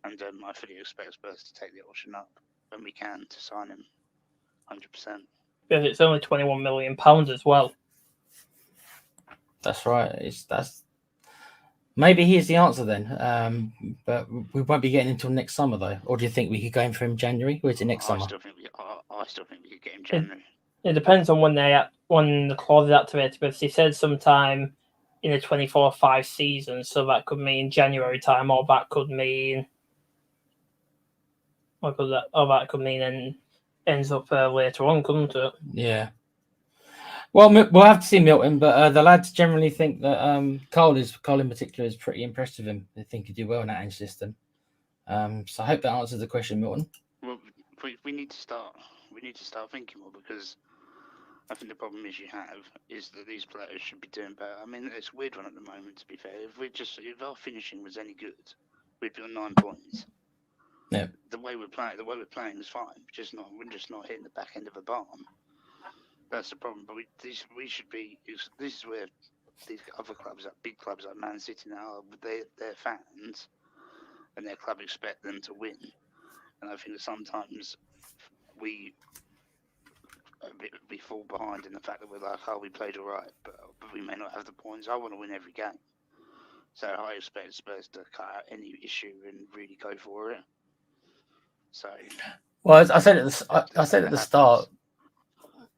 and I fully expect Spurs to take the option up when we can to sign him, 100%. Because it's only £21 million as well. That's right. Maybe he is the answer then. But we won't be getting until next summer though. Or do you think we could go in for him January, or is it next summer? I still think we could get him January. It depends on when the clause is activated. Because he said sometime in the 24-5 season, so that could mean January time, or that could mean then ends up later on, couldn't it? Yeah. Well, we'll have to see Milton, but the lads generally think that Cole in particular is pretty impressed with him. They think he'd do well in that Ange system. So I hope that answers the question, Milton. Well, we need to start thinking more, because I think the problem is that these players should be doing better. I mean, it's a weird one at the moment, to be fair. If our finishing was any good, we'd be on 9 points. Yeah. The way we're playing is fine. We're just not hitting the back end of a bomb. That's the problem. But we should be. This is where these other clubs, big clubs like Man City now, their fans and their club expect them to win. And I think that sometimes we fall behind in the fact that we're like, oh, we played all right, but we may not have the points. I want to win every game. So I expect Spurs to cut out any issue and really go for it. So, well, I said at the start.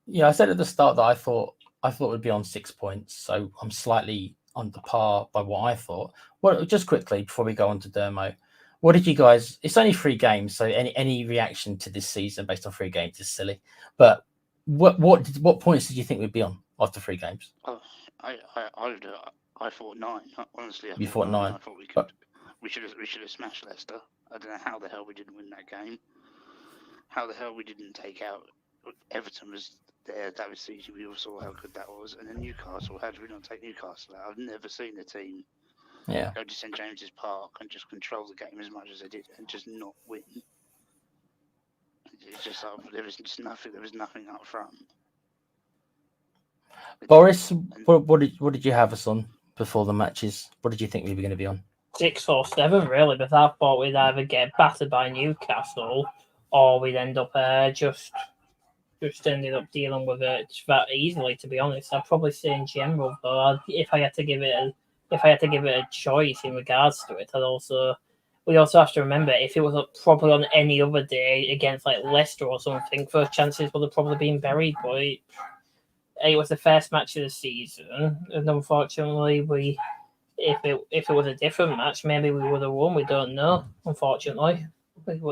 Yeah, I said at the start that I thought we'd be on 6 points, so I'm slightly under par by what I thought. Well, just quickly before we go on to Dermo, what did you guys? It's only 3 games, so any reaction to this season based on 3 games is silly. But what points did you think we'd be on after 3 games? Oh, I thought 9. Honestly, You thought 9. I thought we could. We should have smashed Leicester. I don't know how the hell we didn't win that game. How the hell we didn't take out Everton was there. That was easy. We all saw how good that was. And then Newcastle. How did we not take Newcastle out? I've never seen a team go to St James's Park and just control the game as much as they did and just not win. It's just like there was just nothing. There was nothing up front. Boris, what did you have us on before the matches? What did you think we were going to be on? 6 or 7 really, but I thought we'd either get battered by Newcastle or we'd end up just ended up dealing with it that easily. To be honest, I'd probably say in general, though, if I had to give it a choice in regards to it, we also have to remember if it was probably on any other day against like Leicester or something, first chances would have probably been buried. But it was the first match of the season, and unfortunately, if it was a different match, maybe we would have won. We don't know. Unfortunately,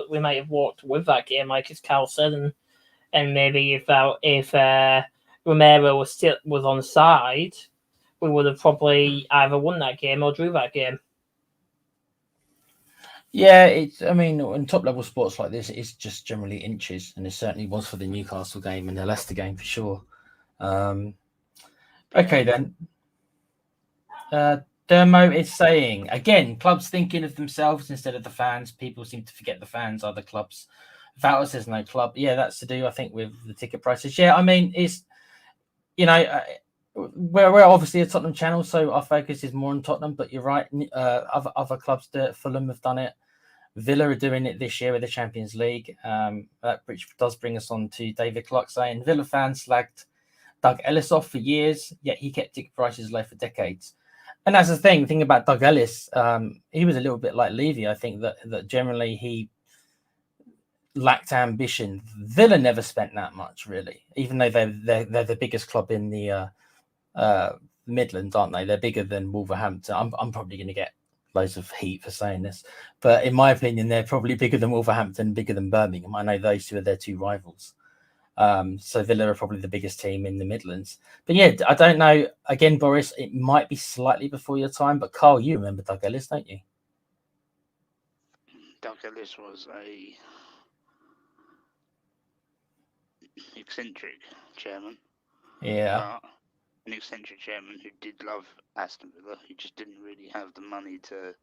we might have walked with that game, like as Carl said, and maybe if Romero was on side, we would have probably either won that game or drew that game. Yeah, I mean, in top level sports like this, it's just generally inches, and it certainly was for the Newcastle game and the Leicester game for sure. Okay then. Dermo is saying again, clubs thinking of themselves instead of the fans. People seem to forget the fans are the clubs. Vouter says no club. Yeah, that's to do, I think, with the ticket prices. Yeah, I mean, it's we're obviously a Tottenham channel, so our focus is more on Tottenham. But you're right, other clubs do it. Fulham have done it. Villa are doing it this year with the Champions League. That which does bring us on to David Clark saying Villa fans slagged Doug Ellis off for years, yet he kept ticket prices low for decades. And that's the thing about Doug Ellis. He was a little bit like Levy. I think that generally he lacked ambition. Villa never spent that much, really, even though they're the biggest club in the Midlands, aren't they? They're bigger than Wolverhampton. I'm probably going to get loads of heat for saying this, but in my opinion, they're probably bigger than Wolverhampton, bigger than Birmingham. I know those two are their 2 rivals. So Villa are probably the biggest team in the Midlands. But yeah, I don't know. Again, Boris, it might be slightly before your time, but Carl, you remember Doug Ellis, don't you? Doug Ellis was a eccentric chairman. Yeah. An eccentric chairman who did love Aston Villa. He just didn't really have the money to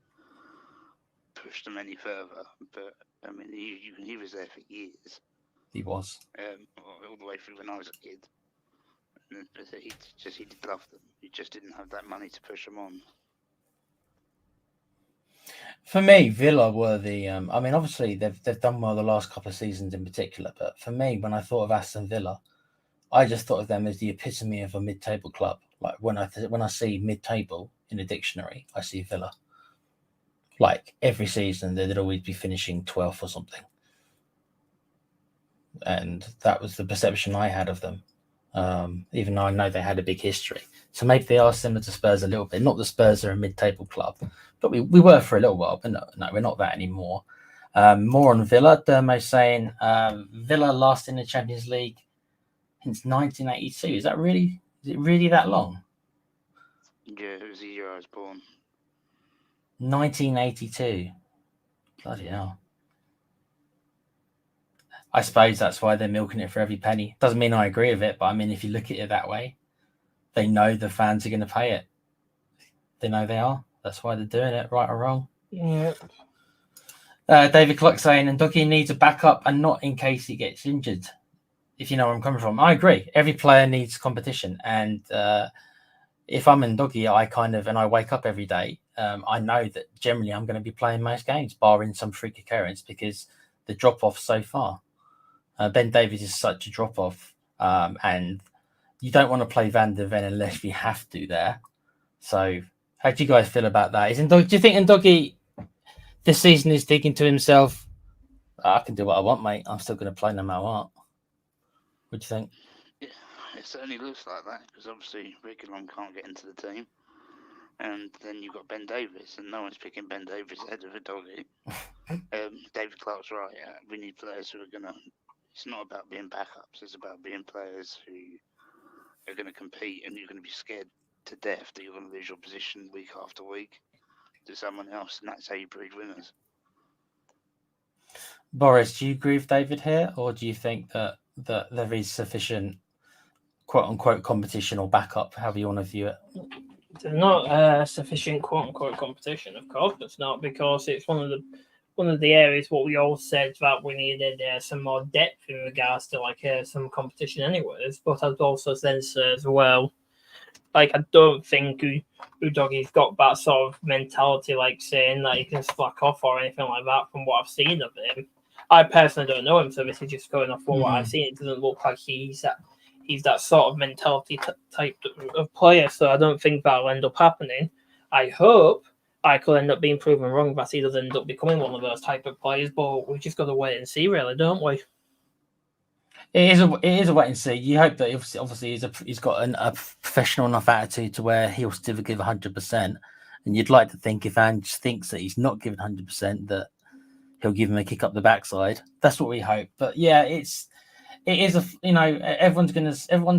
push them any further. But I mean, he was there for years. He was. All the way through when I was a kid. And he did love them. He just didn't have that money to push them on. For me, Villa were the. I mean, obviously they've done well the last couple of seasons in particular. But for me, when I thought of Aston Villa, I just thought of them as the epitome of a mid-table club. Like when I see mid-table in a dictionary, I see Villa. Like every season, they'd always be finishing 12th or something, and that was the perception I had of them. Even though I know they had a big history, so maybe they are similar to Spurs a little bit. Not that Spurs are a mid-table club, but we were for a little while. But no, we're not that anymore. More on Villa. Dermo saying Villa last in the Champions League since 1982. Is it really that long? Yeah, it was the year I was born. 1982. Bloody hell. I suppose that's why they're milking it for every penny. Doesn't mean I agree with it, but I mean, if you look at it that way, they know the fans are going to pay it. They know they are. That's why they're doing it, right or wrong. Yeah. David Clark saying, and Dougie needs a backup and not in case he gets injured. If you know where I'm coming from. I agree. Every player needs competition. And if I'm in Dougie, I wake up every day, I know that generally I'm going to be playing most games, barring some freak occurrence, because the drop-off so far. Ben Davies is such a drop-off, and you don't want to play Van der Ven unless you have to there. So how do you guys feel about that? Do you think Ndoggy this season is thinking to himself, I can do what I want, mate. I'm still going to play no matter what. What do you think? Yeah, it certainly looks like that, because obviously Reguilon can't get into the team. And then you've got Ben Davies, and no one's picking Ben Davies ahead of a Doggy. David Clark's right. Yeah, we need players who are going to... It's not about being backups. It's about being players who are going to compete, and you're going to be scared to death that you're going to lose your position week after week to someone else, and that's how you breed winners. Boris, do you agree with David here, or do you think that there is sufficient quote-unquote competition or backup, however you want to view it? There's not sufficient quote-unquote competition, of course. It's not, because it's one of the areas what we all said that we needed some more depth in regards to some competition anyways. But I'd also then say as well, I don't think Udoggy's got that sort of mentality, saying that he can slack off or anything like that from what I've seen of him. I personally don't know him, so this is just going off from what I've seen. It doesn't look like he's that sort of mentality type of player, so I don't think that'll end up happening. I hope I could end up being proven wrong that he does end up becoming one of those type of players, but we've just got to wait and see, really, don't we? It is a wait and see. You hope that obviously he's got a professional enough attitude to where he'll still give 100%, and you'd like to think if Ange thinks that he's not giving 100%, that he'll give him a kick up the backside. That's what we hope. But yeah, it is everyone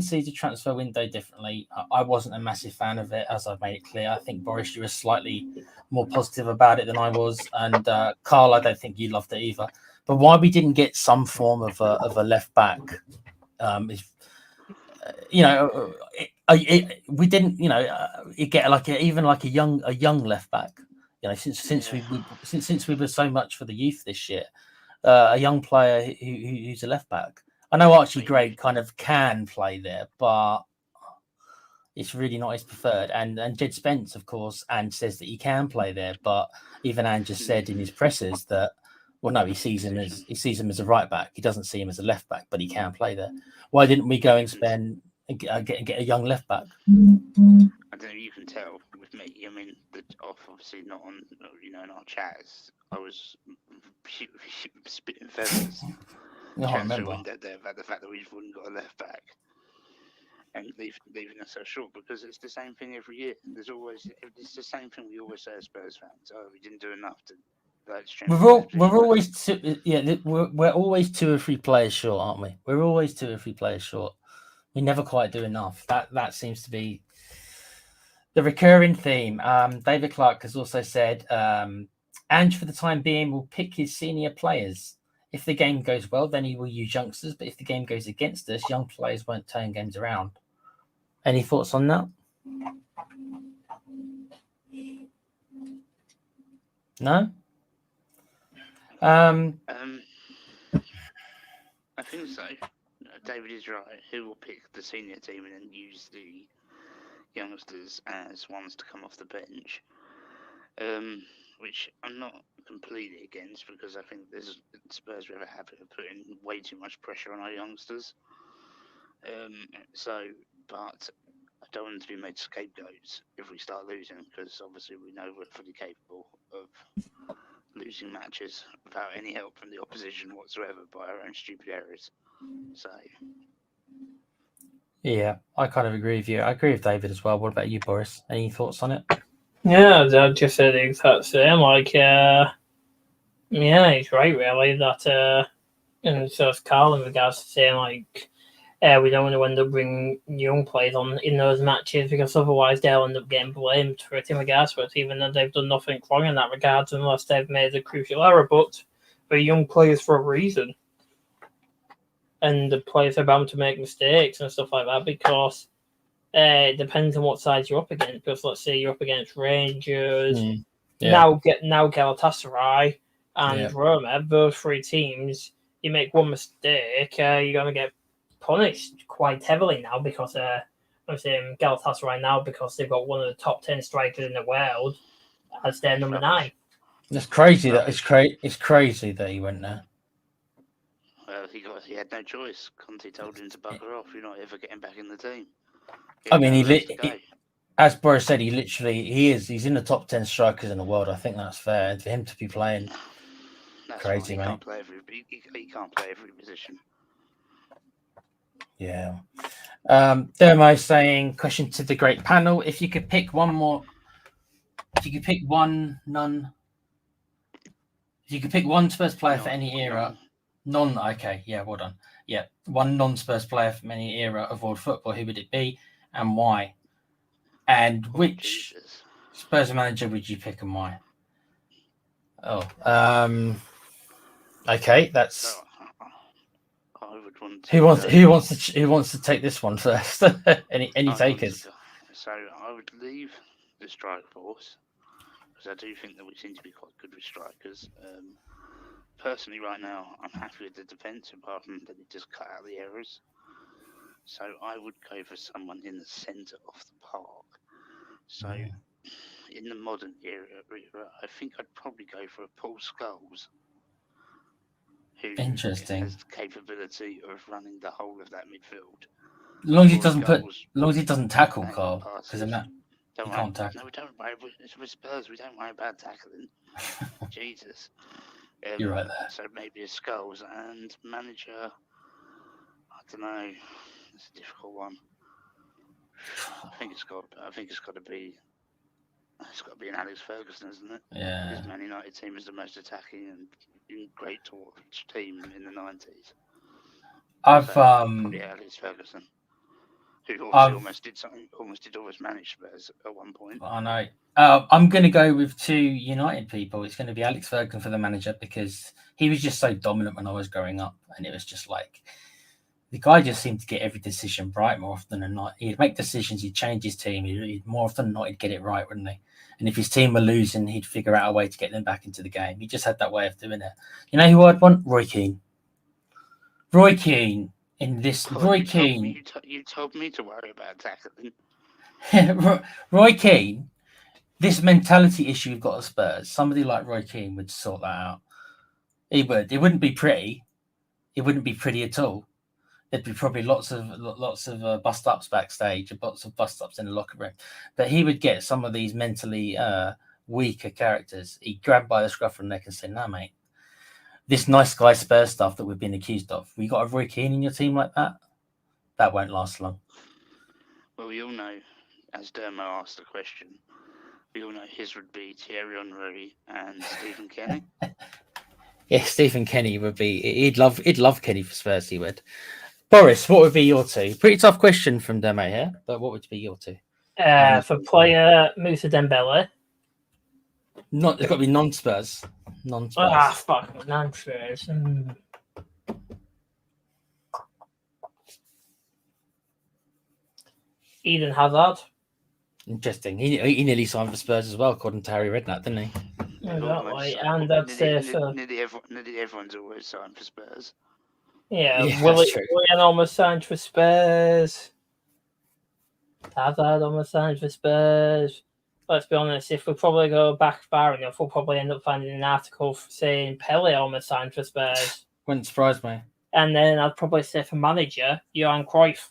sees the transfer window differently. I wasn't a massive fan of it, as I've made it clear. I think Boris, you were slightly more positive about it than I was, and Carl, I don't think you loved it either. But why we didn't get some form of a left back, we didn't, get even a young left back. Since we were so much for the youth this year, a young player who's a left back. I know Archie Gray kind of can play there, but it's really not his preferred. And Jed Spence, of course, and says that he can play there, but even Ange just said in his presses that, well, no, he sees him as a right back. He doesn't see him as a left back, but he can play there. Why didn't we go and spend and get a young left back? I don't know. You can tell with me. I mean, obviously not on in our chats. I was spitting feathers. I remember there about the fact that we just wouldn't got a left back and leaving us so short, because it's the same thing every year. It's the same thing we always say as Spurs fans. Oh, we didn't do enough to. We're always 2 or 3 players short, aren't we? We're always 2 or 3 players short. We never quite do enough. That seems to be the recurring theme. David Clark has also said, Ange, for the time being, will pick his senior players. If the game goes well, then he will use youngsters. But if the game goes against us, young players won't turn games around. Any thoughts on that? No? I think so. David is right. He will pick the senior team and then use the youngsters as ones to come off the bench, which I'm not completely against, because I think Spurs have a habit of putting way too much pressure on our youngsters. But I don't want them to be made scapegoats if we start losing, because obviously we know we're fully capable of losing matches without any help from the opposition whatsoever by our own stupid errors. So, Yeah, I kind of agree with you. I agree with David as well. What about you, Boris? Any thoughts on it? Yeah, I just said the exact same. Like, yeah, it's right, really. That, and so it's Carl in regards to saying, like, we don't want to end up bringing young players on in those matches because otherwise they'll end up getting blamed for it in regards to it, even though they've done nothing wrong in that regard unless they've made a crucial error. But they're young players for a reason. And the players are bound to make mistakes and stuff like that because it depends on what side you're up against. Because let's say you're up against Rangers, now Galatasaray and Roma, those three teams. You make one mistake, you're going to get punished quite heavily now because I'm saying Galatasaray now because they've got one of the top 10 strikers in the world as their number 9. It's crazy that it's crazy that he went there. Well, he had no choice. Conte told him to bugger off. You're not ever getting back in the team. I mean, as Boris said, he's in the top 10 strikers in the world. I think that's fair. And for him to be playing, crazy, mate. He can't play every position. Yeah. Thermo saying, question to the great panel: if you could pick one Spurs player for any era. Okay, yeah, well done. Yeah, one non-Spurs player from any era of world football, who would it be and why? And which Spurs manager would you pick and why? Okay, that's. I would want. Who wants to take this one first? any takers? So I would leave the strike force because I do think that we seem to be quite good with strikers. Personally, right now, I'm happy with the defence, apart from that he just cut out the errors. So I would go for someone in the centre of the park. So in the modern era, I think I'd probably go for a Paul Scholes, who has the capability of running the whole of that midfield. As long as he doesn't tackle, Carl, because he can't tackle. No, we don't worry. With Spurs, we don't worry about tackling. Jesus. You're right there. So maybe a Scholes and manager. I don't know. It's a difficult one. I think it's got to be. It's got to be an Alex Ferguson, isn't it? Yeah. His Man United team is the most attacking and great to watch team in the 90s. Probably Alex Ferguson, who almost managed Spurs at one point. I know. I'm going to go with 2 United people. It's going to be Alex Ferguson for the manager because he was just so dominant when I was growing up, and it was just like the guy just seemed to get every decision right more often than not. He'd make decisions, he'd change his team, he'd more often than not he'd get it right, wouldn't he? And if his team were losing, he'd figure out a way to get them back into the game. He just had that way of doing it. You know who I'd want? Roy Keane. Roy Keane. You told me to worry about tackling. Roy Keane, this mentality issue we've got at Spurs, somebody like Roy Keane would sort that out. He would. It wouldn't be pretty. It wouldn't be pretty at all. There'd be probably lots of bust ups backstage, and lots of bust ups in the locker room. But he would get some of these mentally weaker characters. He'd grab by the scruff of the neck and say, "No, mate. This nice guy Spurs stuff that we've been accused of. We got a Roy Keane in your team like that? That won't last long." Well, we all know, as Dermo asked the question, we all know his would be Thierry Henry and Stephen Kenny. Yeah, Stephen Kenny would be. He'd love Kenny for Spurs. He would. Boris, what would be your 2? Pretty tough question from Dermo here, but what would be your 2? For player Moussa Dembele. It's got to be non-Spurs. Fuck, non-Spurs. Eden Hazard. Interesting. He nearly signed for Spurs as well, according to Harry Redknapp, didn't he? Exactly. And I'd say nearly everyone's always signed for Spurs. Yeah, Willian almost signed for Spurs. Hazard almost signed for Spurs. Let's be honest, if we probably go back far enough, we'll probably end up finding an article saying Pele almost signed for Spurs. Wouldn't surprise me. And then I'd probably say for manager, Johan Cruyff.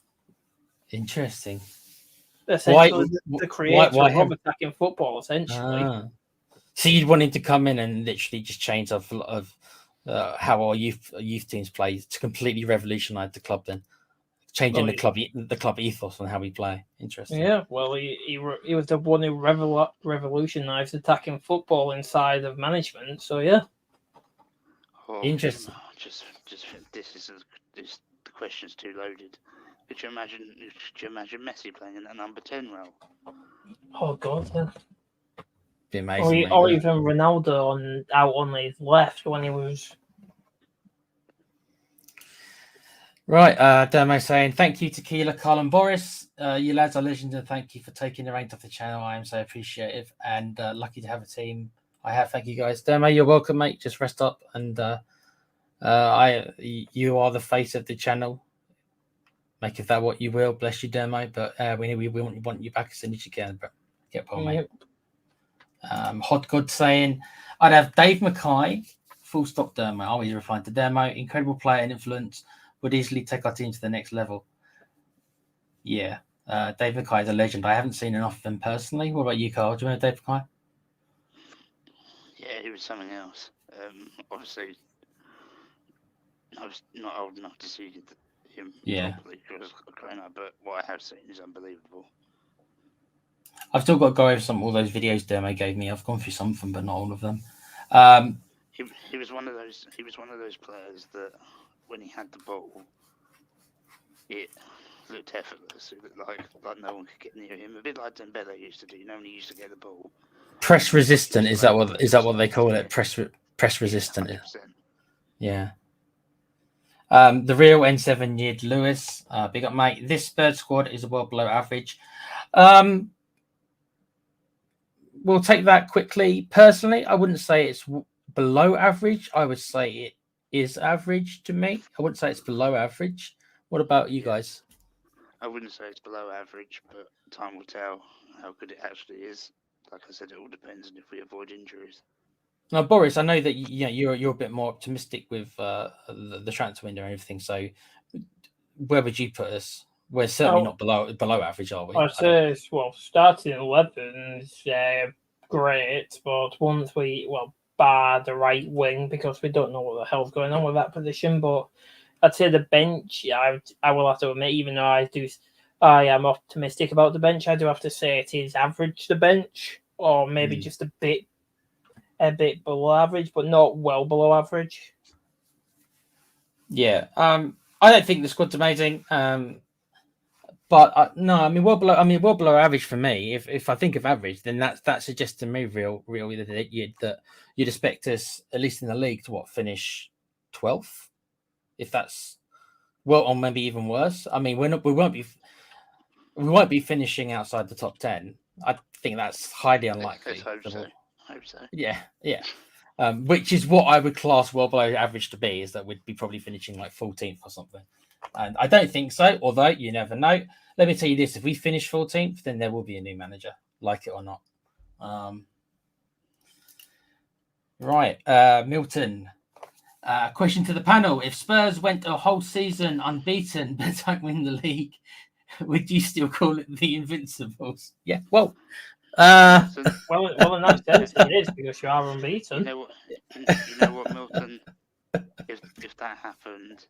Interesting. essentially the creator of attacking football, essentially. So you'd want him to come in and literally just change a lot of how our youth teams play to completely revolutionise the club, then changing the club ethos and how we play. Interesting. Yeah, well, he was the one who revolutionised attacking football inside of management. So yeah, interesting. Just this the question's too loaded. Could you imagine Messi playing in that number 10 role? Oh God, yeah. Be amazing, or even Ronaldo out on his left when he was. Right, Dermo saying, thank you, Tequila, Carl and Boris. You lads are legends, and thank you for taking the reins off the channel. I am so appreciative and lucky to have a team. I have. Thank you, guys. Dermo, you're welcome, mate. Just rest up. And you are the face of the channel. Make of that what you will. Bless you, Dermo. But we want you back as soon as you can. But get on, mate. Hot God saying, I'd have Dave Maquire, full stop, Dermo. Always referring to Dermo. Incredible player and influence. Would easily take our team to the next level. Yeah. Dave Maquire is a legend. I haven't seen enough of him personally. What about you, Carl? Do you remember Dave Maquire? Yeah, he was something else. Obviously, I was not old enough to see him properly. He was grown up, but what I have seen is unbelievable. I've still got to go over all those videos Dermo gave me. I've gone through some of them, but not all of them. He was one of those. He was one of those players that, when he had the ball, it looked effortless. It looked like no one could get near him. A bit like Dembele used to do. You know, when he used to get the ball. Press resistant, is that what they call it? Press resistant. 100%. Yeah. The real N7 Yid Lewis, big up, mate. This Spurs squad is well below average. We'll take that quickly. Personally, I wouldn't say it's below average. I would say it is average to me. I wouldn't say it's below average. What about you guys? I wouldn't say it's below average, but time will tell how good it actually is. Like I said, it all depends on if we avoid injuries. Now, Boris, I know that you're a bit more optimistic with the transfer window and everything. So, where would you put us? We're certainly not below average, are we? I'd say, starting 11 is great, but once bar the right wing, because we don't know what the hell's going on with that position. But I'd say the bench, I will have to admit, even though I am optimistic about the bench, I do have to say it is average, the bench, or maybe just a bit below average, but not well below average. Yeah, I don't think the squad's amazing. But no, I mean well below average for me. If I think of average, then that suggests to me that you'd expect us, at least in the league, to finish 12th, if that's or maybe even worse. I mean, we won't be finishing outside the top 10. I think that's highly unlikely. Let's hope so. Yeah. Which is what I would class well below average to be, is that we'd be probably finishing like 14th or something. And I don't think so, although you never know. Let me tell you this, if we finish 14th, then there will be a new manager, like it or not. Right, Milton. Question to the panel. If Spurs went a whole season unbeaten but don't win the league, would you still call it the Invincibles? Yeah, well... in that sense, it is, because you are unbeaten. You know what, Milton? If that happened,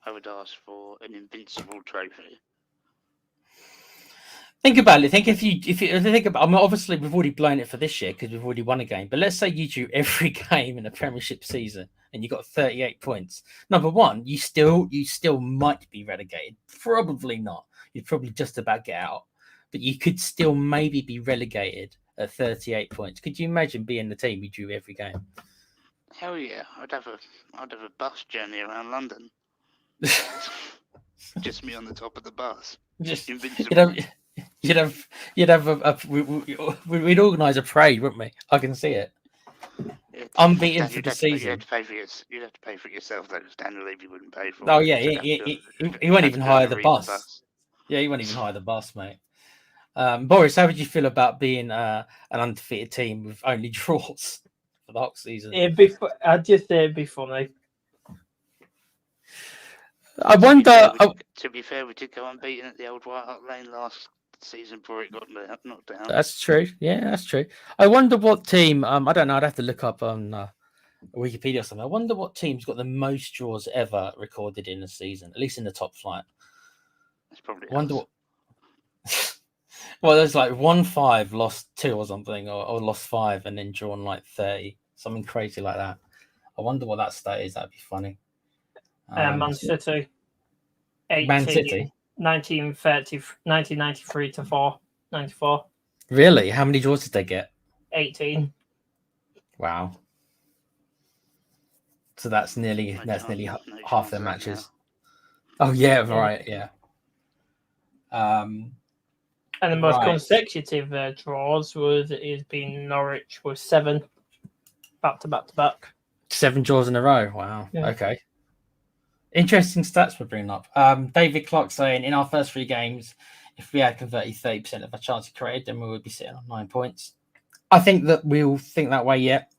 I would ask for an Invincible trophy. Think about it. Think if you think about. I mean, obviously we've already blown it for this year because we've already won a game. But let's say you drew every game in a Premiership season and you got 38 points. Number one, you still might be relegated. Probably not. You'd probably just about get out. But you could still maybe be relegated at 38 points. Could you imagine being the team who drew every game? Hell yeah! I'd have a bus journey around London. Just me on the top of the bus. Just Invincible. We'd organise a parade, wouldn't we? I can see it. Unbeaten for the season. You'd have to pay for it yourself, though, because Daniel Levy wouldn't pay for it. Oh yeah, he won't even hire the bus. Yeah, he won't even hire the bus, mate. Boris, how would you feel about being an undefeated team with only draws for the whole season? I'd just say it'd be funny. I wonder. To be fair, we did go unbeaten at the old White Hart Lane last season before it got knocked down. That's true. Yeah, that's true. I wonder what team. I don't know. I'd have to look up on Wikipedia or something. I wonder what team's got the most draws ever recorded in a season, at least in the top flight. It's probably I wonder us. what. Well, there's like 1-5, lost 2 or something, or lost 5 and then drawn like 30, something crazy like that. I wonder what that stat is. That'd be funny. Man City. 18, Man City. 1993 to 94. Really? How many draws did they get? 18. Wow. So that's nearly half their matches. Oh yeah, right, yeah. And the most consecutive draws has been Norwich with 7 back to back. 7 draws in a row. Wow. Yeah. Okay. Interesting stats we're bringing up. David Clark saying in our first 3 games, if we had converted 30% of our chances created, then we would be sitting on 9 points. I think that we'll think that way yet.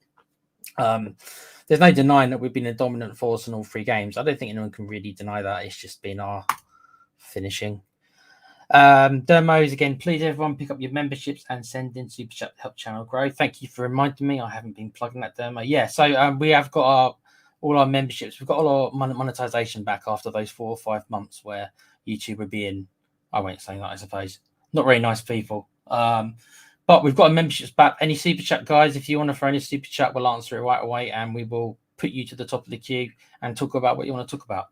There's no denying that we've been a dominant force in all 3 games. I don't think anyone can really deny that. It's just been our finishing. Dermos again, please everyone pick up your memberships and send in super chat to help channel grow. Thank you for reminding me. I haven't been plugging that, Dermo. Yeah, so we have got all our memberships. We've got all our monetization back after those 4 or 5 months where YouTube would be in, I won't say that, I suppose, not very nice people. But we've got our memberships back. Any super chat, guys, if you want to throw in a super chat, we'll answer it right away and we will put you to the top of the queue and talk about what you want to talk about.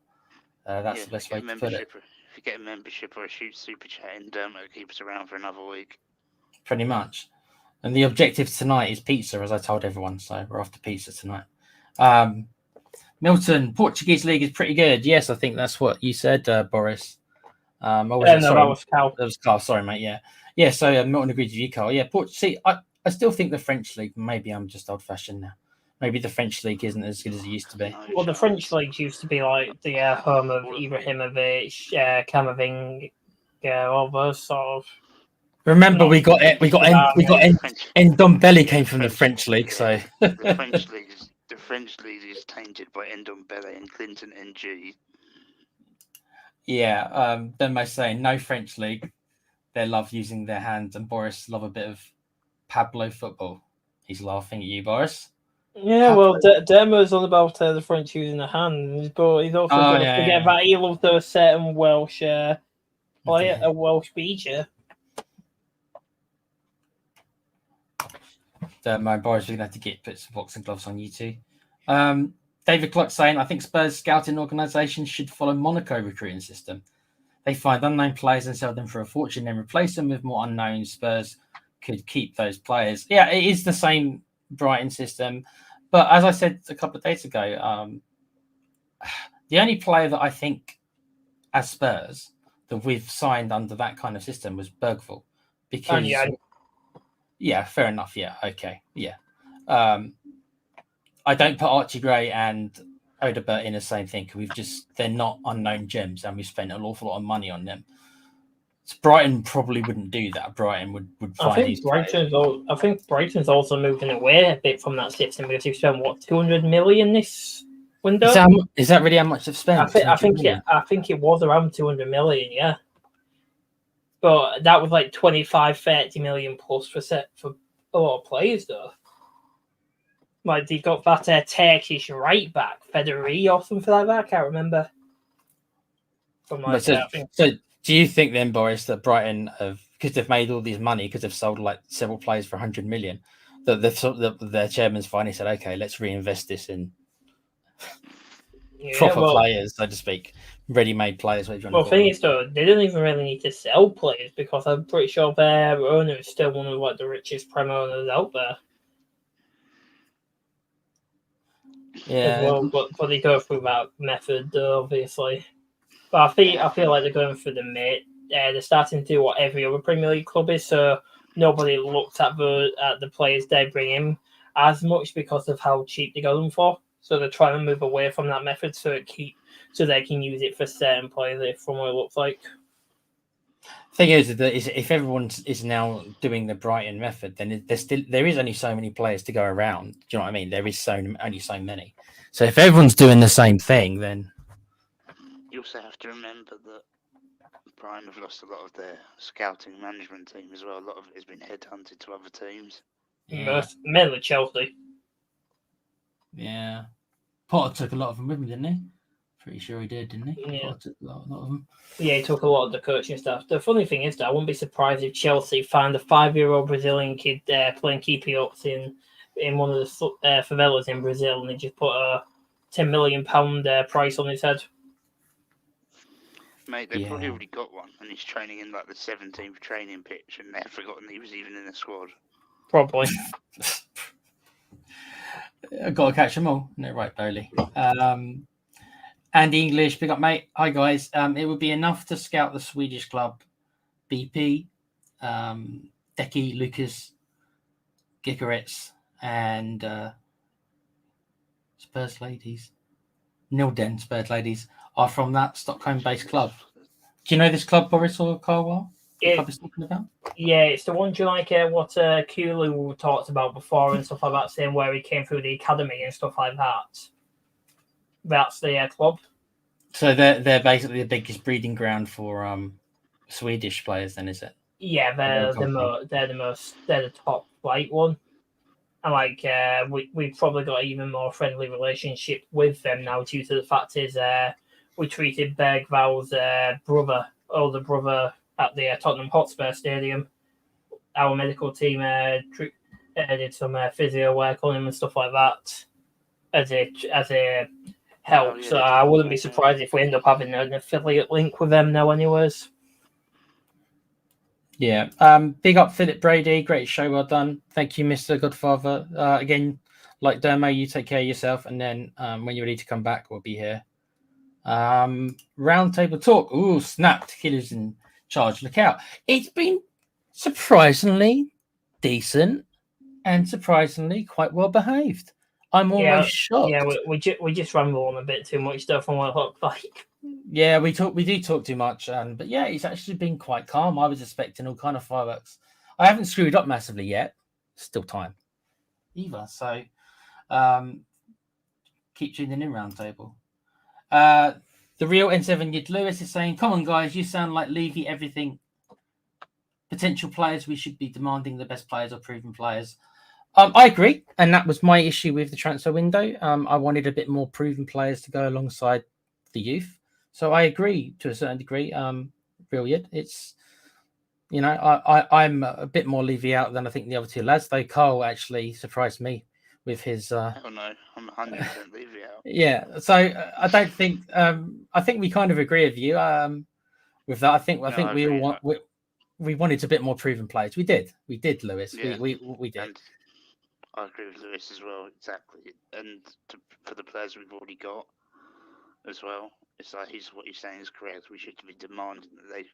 That's the best way to put it. If you get a membership or a super chat in, it'll keep us around for another week. Pretty much. And the objective tonight is pizza, as I told everyone. So we're off to pizza tonight. Milton, Portuguese league is pretty good. Yes, I think that's what you said, Boris. That was Cal. That was Carl. Sorry, mate. Yeah. Yeah, so Milton agrees with you, Carl. Yeah, I still think the French league, maybe I'm just old-fashioned now. Maybe the French league isn't as good as it used to be. Well, the French league used to be like the home of Ibrahimovic, Camavinga, all those sort of. Remember, we got Ndombele came from the French league, so the French league is tainted by Ndombele and Clinton NG. Yeah, then by saying no French league, they love using their hands, and Boris love a bit of Pablo football. He's laughing at you, Boris. Yeah, well, Demo's on about the French using the hands, but he's also going to forget that he loved a certain Welsh player, a Welsh beacher. My Boris, we're going to have to put some boxing gloves on you too. David Clark saying, I think Spurs scouting organisation should follow Monaco recruiting system. They find unknown players and sell them for a fortune, then replace them with more unknown. Spurs could keep those players. Yeah, it is the same Brighton system. But as I said a couple of days ago, the only player that I think as Spurs that we've signed under that kind of system was Bergvall. Because yeah, fair enough. Yeah, okay. Yeah. I don't put Archie Gray and Odebert in the same thing. They're not unknown gems and we spent an awful lot of money on them. So Brighton probably wouldn't do that. Brighton would find these players. I think Brighton's also moving away a bit from that system because you've spent 200 million this window. Is that really how much they've spent? I think it was around 200 million, yeah. But that was like 25, 30 million plus for a lot of players though. Like they got that Turkish right back, Federi or something like that. I can't remember. So do you think then, Boris, that Brighton have, because they've made all these money because they've sold like several players for 100 million, that their chairman's finally said, okay, let's reinvest this in proper players, so to speak, ready-made players? Well, the thing is, though, they don't even really need to sell players because I'm pretty sure their owner is still one of like the richest Prem owners out there. Yeah, well, but they go through that method, obviously. But I feel like they're going through the mate. They're starting to do what every other Premier League club is. So nobody looks at the players they bring in as much because of how cheap they got them for. So they're trying to move away from that method so they can use it for certain players from what it looks like. Thing is that if everyone is now doing the Brighton method, then there is only so many players to go around. Do you know what I mean? There is only so many. So if everyone's doing the same thing, then you also have to remember that Brian have lost a lot of their scouting management team as well. A lot of it has been headhunted to other teams. Yeah. Mainly Chelsea. Yeah. Potter took a lot of them with him, didn't he? Pretty sure he did, didn't he? Yeah. Potter took a lot of them. Yeah, he took a lot of the coaching staff. The funny thing is that I wouldn't be surprised if Chelsea find a 5-year-old Brazilian kid playing keepy ups in one of the favelas in Brazil, and they just put a £10 million price on his head. Mate, they've probably already got one, and he's training in like the 17th training pitch, and they've forgotten he was even in the squad. Probably. I've got to catch them all. No, right, Bowley. Andy English, big up, mate. Hi, guys. It would be enough to scout the Swedish club BP, Deki, Lucas, Gigaretz, and Spurs ladies. Nilden Spurs ladies are from that Stockholm-based club. Do you know this club, Boris or Carwell? The club is talking about? Yeah, it's the one, do you like what Kulu talked about before and stuff like that, saying where he came through the academy and stuff like that. That's the club. So they're basically the biggest breeding ground for Swedish players, then, is it? Yeah, they're the top flight one. And like we've probably got even more friendly relationship with them now due to the fact is we treated Bergvall's older brother at the Tottenham Hotspur Stadium. Our medical team did some physio work on him and stuff like that as a help. So I wouldn't be surprised if we end up having an affiliate link with them now anyways. Yeah. Big up Philip Brady. Great show. Well done. Thank you, Mr. Godfather. Again, like Dermo, you take care of yourself. And then when you're ready to come back, we'll be here. Roundtable talk. Ooh, snap. Tequila's in charge. Look out. It's been surprisingly decent and surprisingly quite well behaved. I'm almost shocked. Yeah, we just ramble on a bit too much stuff on what it looked like. Yeah, we do talk too much, but yeah, it's actually been quite calm. I was expecting all kind of fireworks. I haven't screwed up massively yet. Still time, either. So, keep tuning in. Roundtable. The real N7 Yid Lewis is saying, "Come on, guys, you sound like Levy. Everything. Potential players. We should be demanding the best players or proven players." I agree, and that was my issue with the transfer window. I wanted a bit more proven players to go alongside the youth. So I agree to a certain degree. Brilliant. It's, I'm a bit more Levy out than I think the other two lads. Though Carl actually surprised me with his. Hell no, I'm 100% Levy out. Yeah. So I don't think. I think we kind of agree with you. With that, I think we all want. We wanted a bit more proven players. We did, Lewis. Yeah. We did. And I agree with Lewis as well. Exactly. And for the players we've already got as well. It's like what he's saying is correct. We should be demanding that they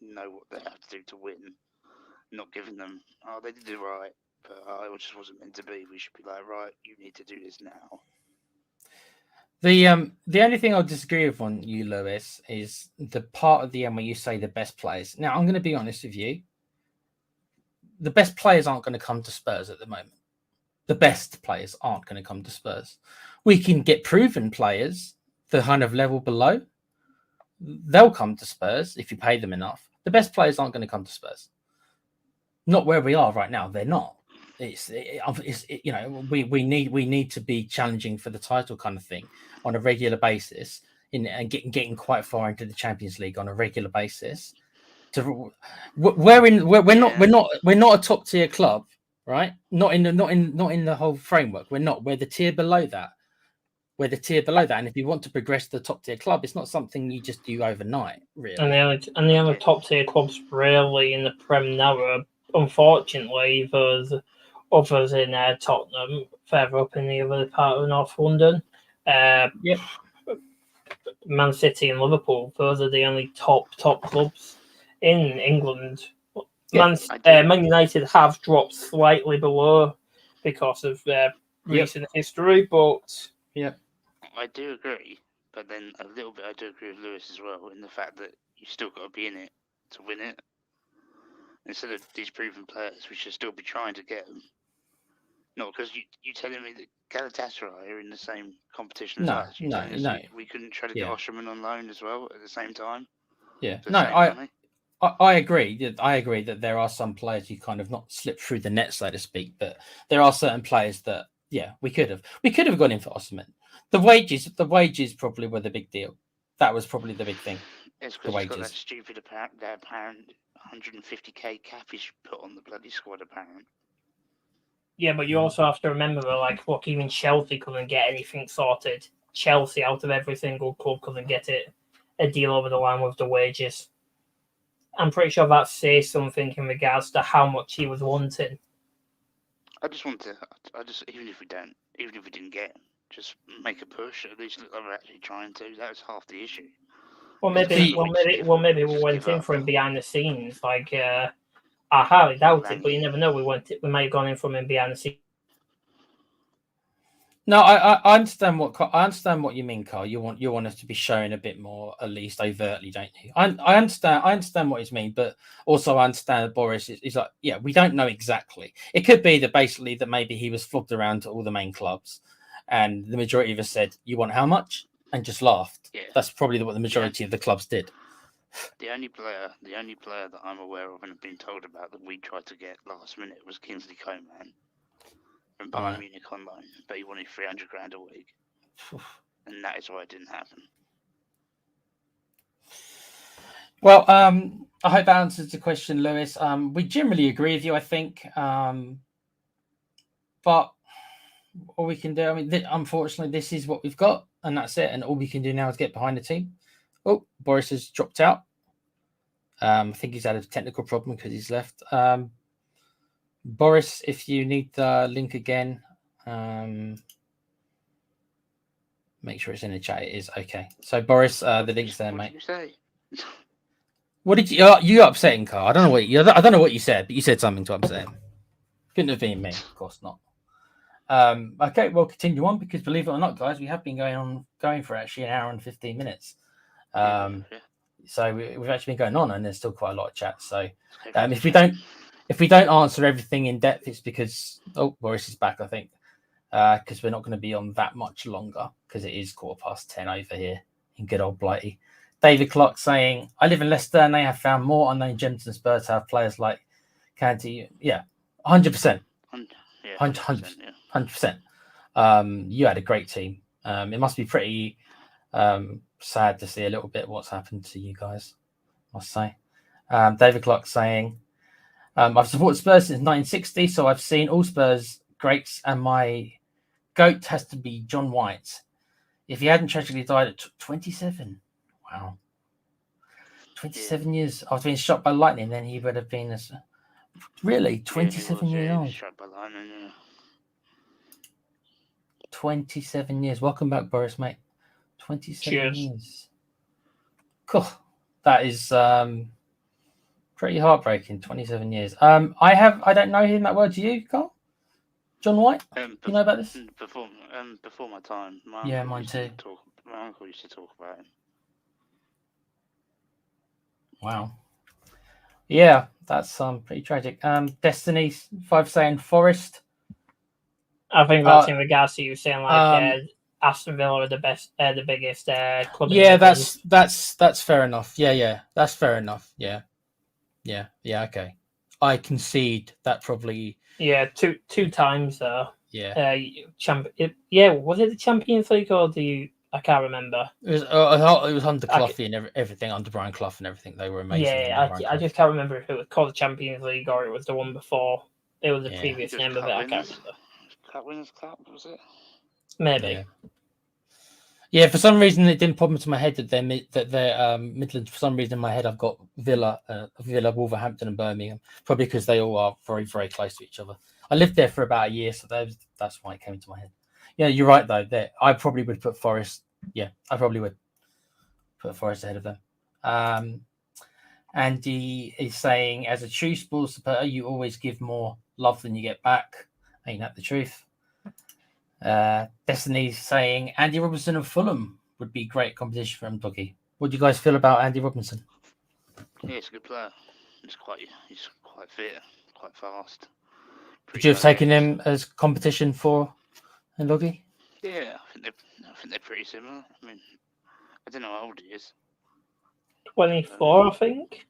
know what they have to do to win, not giving them, they did it right, but it just wasn't meant to be. We should be like, right, you need to do this now. The only thing I'll disagree with on you, Lewis, is the part of the end where you say the best players. Now, I'm going to be honest with you. The best players aren't going to come to Spurs at the moment. The best players aren't going to come to Spurs. We can get proven players, the kind of level below, they'll come to Spurs if you pay them enough. The best players aren't going to come to Spurs. Not where we are right now. They're not. We need to be challenging for the title kind of thing on a regular basis and getting quite far into the Champions League on a regular basis. We're not a top tier club, right? Not in the whole framework. We're not. We're the tier below that. And if you want to progress to the top tier club, it's not something you just do overnight, really. And the other top tier clubs really in the Prem now are, unfortunately, there's others in Tottenham, further up in the other part of North London. Man City and Liverpool, those are the only top clubs in England. Man United have dropped slightly below because of their recent history, but I do agree, but then a little bit I do agree with Lewis as well in the fact that you still got to be in it to win it. Instead of these proven players, we should still be trying to get them. Not because you telling me that Galatasaray are in the same competition as us. No. We couldn't try to get Osherman on loan as well at the same time. Yeah, I agree. I agree that there are some players who kind of not slip through the net, so to speak. But there are certain players that, yeah, we could have gone in for Osimhen. The wages probably were the big deal. That was probably the big thing. It's The because he's got that wages. stupid apparent 150k cap he's put on the bloody squad, apparent. Yeah, but you also have to remember that, like, look, even Chelsea couldn't get anything sorted. Chelsea, out of every single club, couldn't get a deal over the line with the wages. I'm pretty sure that says something in regards to how much he was wanting. I just even if we didn't get him, just make a push. At least look like we're actually trying to. That was half the issue. Well, maybe we went in for him behind the scenes. Like, I highly doubt it, but you never know. We might have gone in for him behind the scenes. No, I understand what you mean, Carl. You want us to be showing a bit more, at least overtly, don't you? I understand what you mean, but also I understand that Boris is like, yeah, we don't know exactly. It could be that basically that maybe he was flogged around to all the main clubs, and the majority of us said, "You want how much?" and just laughed. Yeah. That's probably what the majority of the clubs did. The only player that I'm aware of and have been told about that we tried to get last minute was Kingsley Coman from Bayern Munich on loan, but he wanted 300 grand a week, and that is why it didn't happen. Well, I hope that answers the question, Lewis. We generally agree with you, I think, but all we can do, I mean, unfortunately, this is what we've got, and that's it. And all we can do now is get behind the team. Oh, Boris has dropped out. I think he's had a technical problem because he's left. Boris, if you need the link again, make sure it's in the chat. It is okay. So, Boris, the link's there, mate. What did you say? What did you upsetting, Carl? I don't know what you said, but you said something to upset him. Couldn't have been me, of course not. Okay, we'll continue on because believe it or not, guys, we have been going for actually an hour and 15 minutes. So we've actually been going on, and there's still quite a lot of chat. So if we don't answer everything in depth, it's because Boris is back, I think, because we're not going to be on that much longer because it is 10:15 over here in good old Blighty. David Clark saying, "I live in Leicester, and they have found more unknown gems than Spurs have players like Canty." Yeah, 100%. 100%. You had a great team. It must be pretty sad to see a little bit what's happened to you guys, I must say. David Clark saying, I've supported Spurs since 1960, so I've seen all Spurs greats, and my GOAT has to be John White. If he hadn't tragically died at 27, wow. 27 years after being shot by lightning, then he would have been really 27 years old. Shot by lightning, yeah. 27 years. Welcome back, Boris, mate. 27 Cheers. years. Cool. That is pretty heartbreaking. 27 years. I don't know him that well. Do you, Carl? John White? You know about this? Before my time. Mine too. My uncle used to talk about him. Wow. Yeah, that's pretty tragic. Destiny 5 saying Forest. I think that's in regards to you saying like Aston Villa are the biggest club. Yeah, that's fair enough. Yeah, that's fair enough. Yeah. Okay, I concede that probably. Yeah, two times though. Yeah. Was it the Champions League or I can't remember. It was under Cloughy and everything, under Brian Clough and everything. They were amazing. Yeah, I just can't remember if it was called the Champions League or it was the one before. It was the previous name of it. I can't remember. Cup Winners' Cup, was it? Maybe. Yeah, for some reason it didn't pop into my head that they're Midlands. For some reason in my head I've got Villa, Wolverhampton, and Birmingham. Probably because they all are very, very close to each other. I lived there for about a year, so that's why it came into my head. Yeah, you're right though. I probably would put Forest. Yeah, I probably would put Forest ahead of them. Andy is saying, as a true Spurs supporter, you always give more love than you get back. Ain't that the truth? Destiny's saying Andy Robinson of Fulham would be great competition for Doggy. What do you guys feel about Andy Robinson? Yeah, he's a good player. He's quite fit, quite fast. Would you have taken him as competition for Doggy? Yeah, I think they're pretty similar. I mean, I don't know how old he is. 24, I think.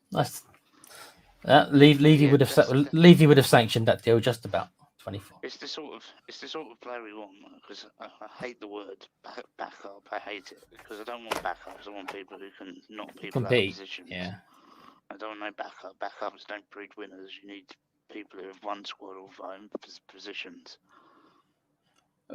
Levy Yeah, would have Levy would have sanctioned that deal just about 24. It's the sort of player we want, because I hate the word backup. I hate it because I don't want backups. I want people who can knock people out of Compete. positions. Yeah. I don't want no backup. Backups don't breed winners. You need people who have won squad or own positions.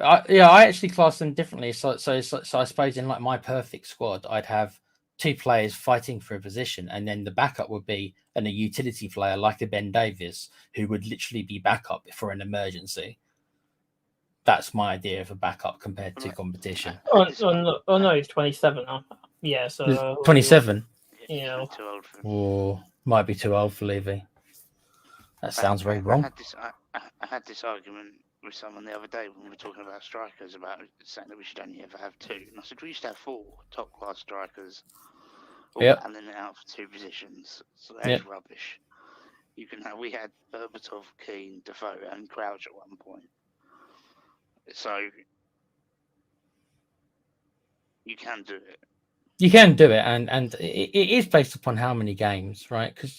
I actually class them differently. So I suppose in like my perfect squad, I'd have 2 players fighting for a position, and then the backup would be a utility player like a Ben Davies, who would literally be backup for an emergency. That's my idea of a backup compared to competition. No, he's 27 now. Yeah, so 27. You know, too old for him. Or might be too old for Levy. That sounds very wrong. I had this argument with someone the other day when we were talking about strikers, about saying that we should only ever have 2. And I said we used to have 4 top class strikers, all battling it out for 2 positions. So that's rubbish. We had Berbatov, Keane, Defoe, and Crouch at one point. So you can do it. You can do it, and it is based upon how many games, right? Because